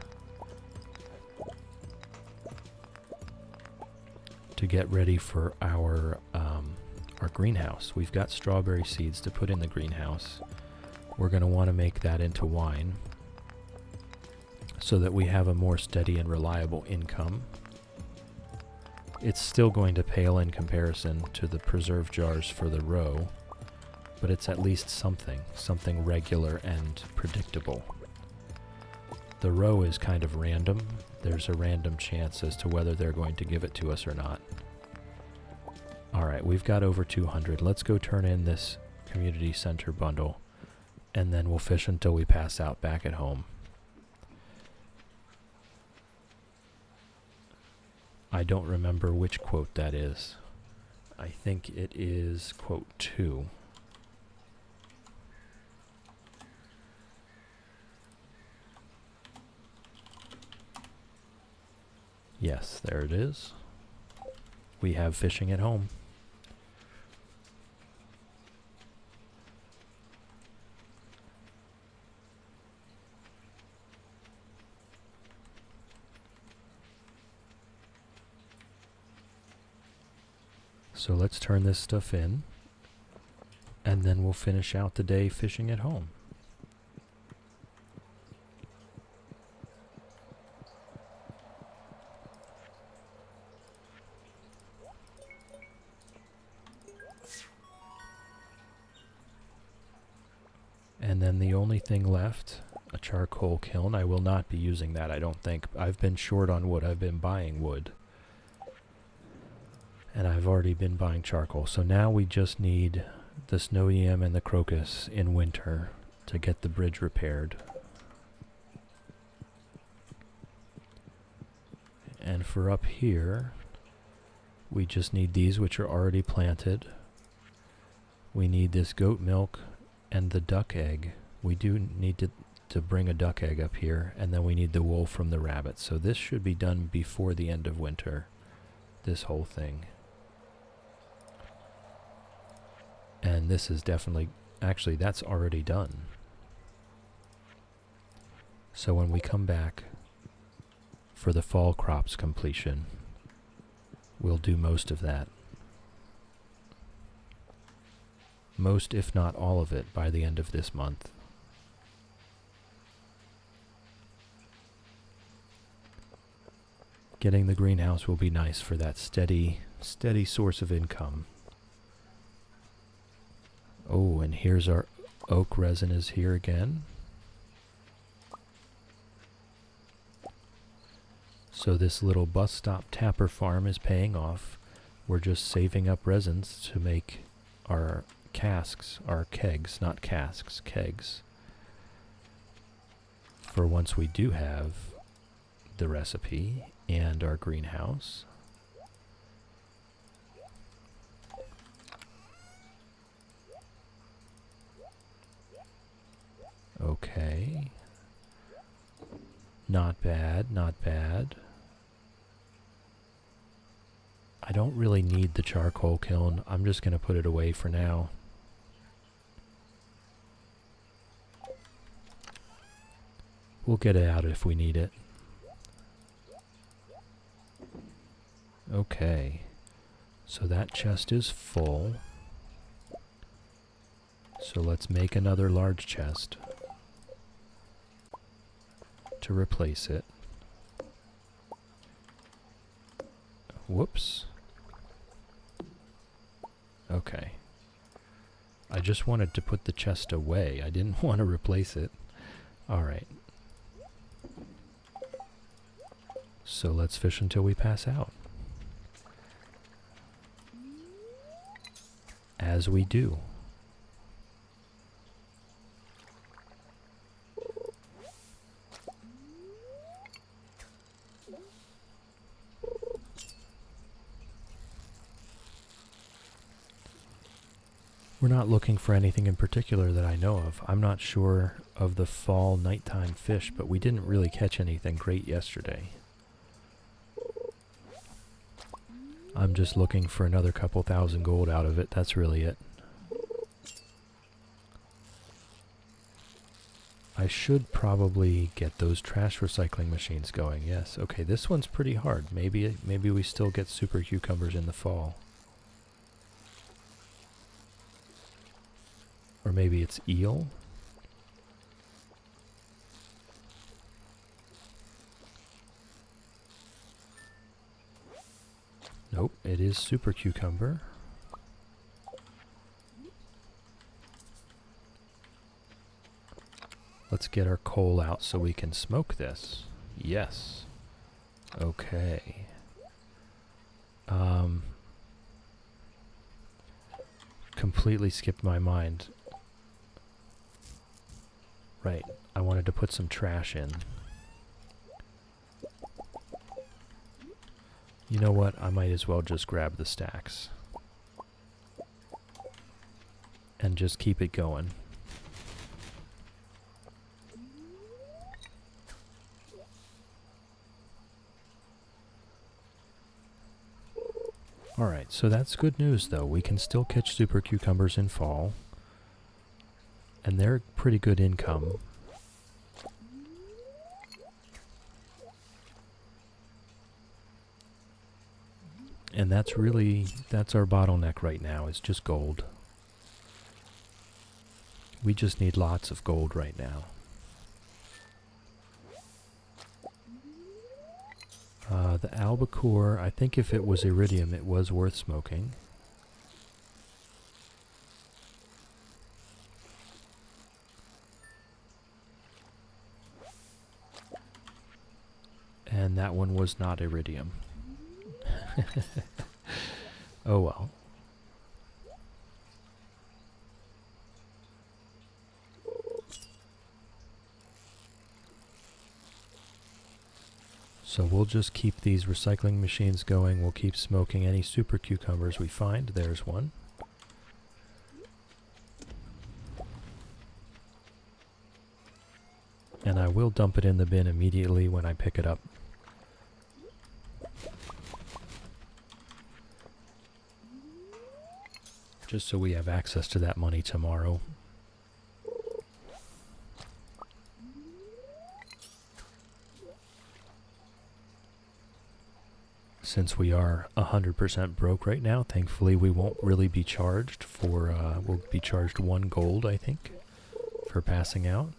to get ready for our greenhouse. We've got strawberry seeds to put in the greenhouse. We're going to want to make that into wine so that we have a more steady and reliable income. It's still going to pale in comparison to the preserve jars for the row, but it's at least something regular and predictable. The row is kind of random. There's a random chance as to whether they're going to give it to us or not. Alright, we've got over 200. Let's go turn in this community center bundle, and then we'll fish until we pass out back at home. I don't remember which quote that is. I think it is quote 2. Yes, there it is. We have fishing at home. So let's turn this stuff in, and then we'll finish out the day fishing at home. And then the only thing left, a charcoal kiln. I will not be using that, I don't think. I've been short on wood. I've been buying wood. And I've already been buying charcoal. So now we just need the snow yam and the crocus in winter to get the bridge repaired. And for up here, we just need these, which are already planted. We need this goat milk and the duck egg. We do need to bring a duck egg up here, and then we need the wool from the rabbit. So this should be done before the end of winter, this whole thing. And this is definitely, actually that's already done. So when we come back for the fall crops completion, we'll do most of that. Most, if not all of it, by the end of this month. Getting the greenhouse will be nice for that steady source of income. Oh, and here's our oak resin is here again. So this little bus stop tapper farm is paying off. We're just saving up resins to make our casks, our kegs, not casks, kegs. For once we do have the recipe and our greenhouse. Okay. Not bad, not bad. I don't really need the charcoal kiln. I'm just going to put it away for now. We'll get it out if we need it. Okay. So that chest is full. So let's make another large chest to replace it. Whoops. Okay. I just wanted to put the chest away. I didn't want to replace it. Alright. So let's fish until we pass out. As we do. We're not looking for anything in particular that I know of. I'm not sure of the fall nighttime fish, but we didn't really catch anything great yesterday. I'm just looking for another couple thousand gold out of it. That's really it. I should probably get those trash recycling machines going. Yes. Okay, this one's pretty hard. Maybe we still get super cucumbers in the fall. Or maybe it's eel. Nope, it is super cucumber. Let's get our coal out so we can smoke this. Yes. Okay. Completely skipped my mind. Right, I wanted to put some trash in. You know what, I might as well just grab the stacks. And just keep it going. Alright, so that's good news though. We can still catch super cucumbers in fall. And they're pretty good income. And that's our bottleneck right now, is just gold. We just need lots of gold right now. The albacore, I think if it was iridium, it was worth smoking. And that one was not iridium. Oh well. So we'll just keep these recycling machines going. We'll keep smoking any super cucumbers we find. There's one. And I will dump it in the bin immediately when I pick it up. Just so we have access to that money tomorrow. Since we are 100% broke right now, thankfully we won't really be charged for, we'll be charged 1 gold, I think, for passing out.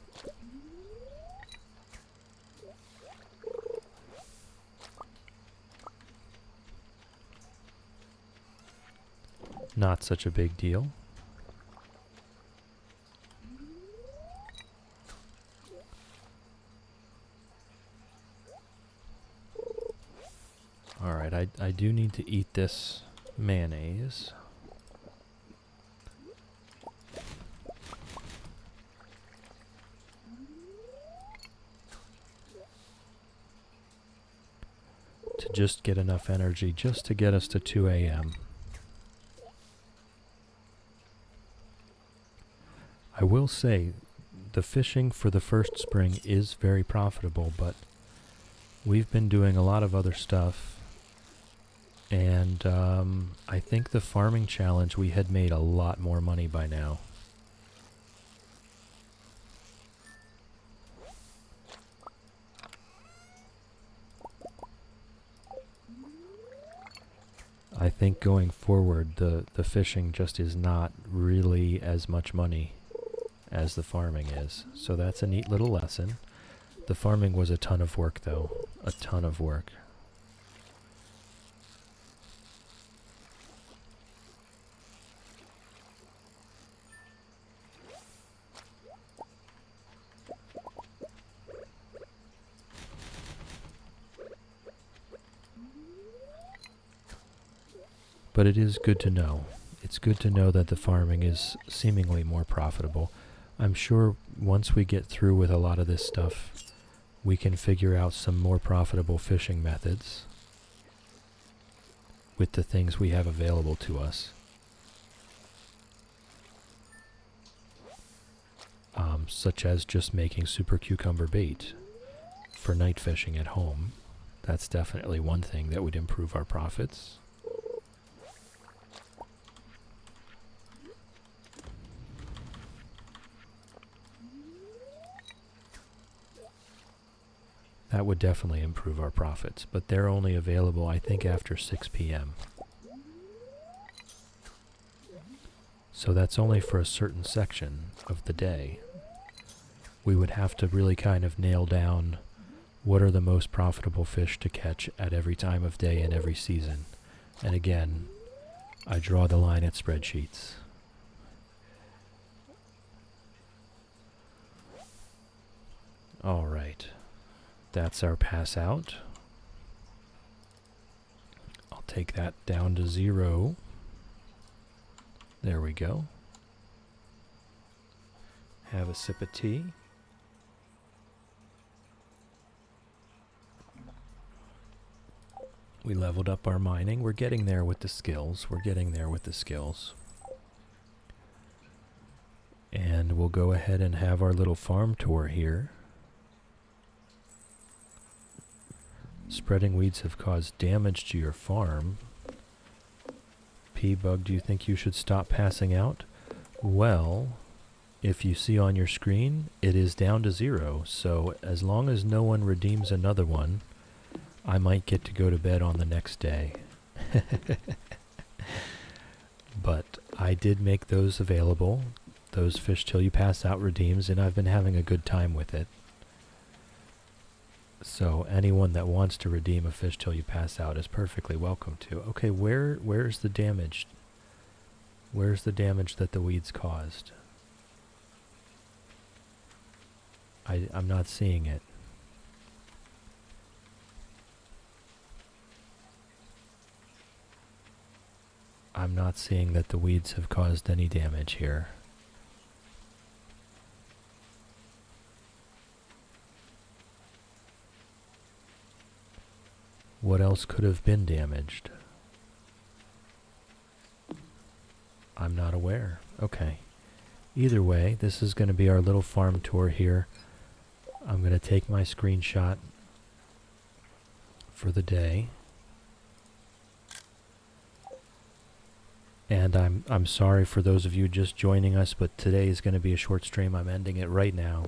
Not such a big deal. Alright, I do need to eat this mayonnaise. To just get enough energy just to get us to 2 a.m. I will say, the fishing for the first spring is very profitable, but we've been doing a lot of other stuff. And I think the farming challenge, we had made a lot more money by now. I think going forward, the fishing just is not really as much money as the farming is. So that's a neat little lesson. The farming was a ton of work, though. A ton of work. But it is good to know. It's good to know that the farming is seemingly more profitable. I'm sure once we get through with a lot of this stuff, we can figure out some more profitable fishing methods with the things we have available to us. Such as just making super cucumber bait for night fishing at home. That's definitely one thing that would improve our profits. That would definitely improve our profits, but they're only available, I think, after 6 p.m. So that's only for a certain section of the day. We would have to really kind of nail down what are the most profitable fish to catch at every time of day and every season. And again, I draw the line at spreadsheets. All right. That's our pass out. I'll take that down to 0. There we go. Have a sip of tea. We leveled up our mining. We're getting there with the skills. And we'll go ahead and have our little farm tour here. Spreading weeds have caused damage to your farm. P-Bug, do you think you should stop passing out? Well, if you see on your screen, it is down to 0. So as long as no one redeems another one, I might get to go to bed on the next day. But I did make those available. Those fish till you pass out redeems, and I've been having a good time with it. So anyone that wants to redeem a fish till you pass out is perfectly welcome to. Okay, where's the damage? Where's the damage that the weeds caused? I'm not seeing it. I'm not seeing that the weeds have caused any damage here. What else could have been damaged? I'm not aware. Okay. Either way, this is going to be our little farm tour here. I'm going to take my screenshot for the day. And I'm sorry for those of you just joining us, but today is going to be a short stream. I'm ending it right now.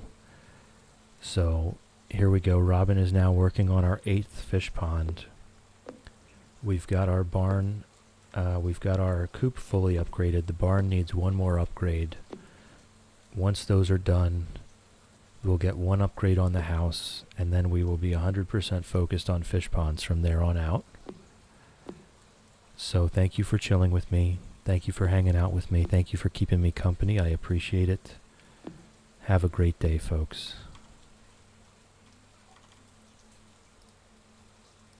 So here we go. Robin is now working on our 8th fish pond. We've got our barn, we've got our coop fully upgraded. The barn needs one more upgrade. Once those are done, we'll get one upgrade on the house, and then we will be 100% focused on fish ponds from there on out. So thank you for chilling with me. Thank you for hanging out with me. Thank you for keeping me company. I appreciate it. Have a great day, folks.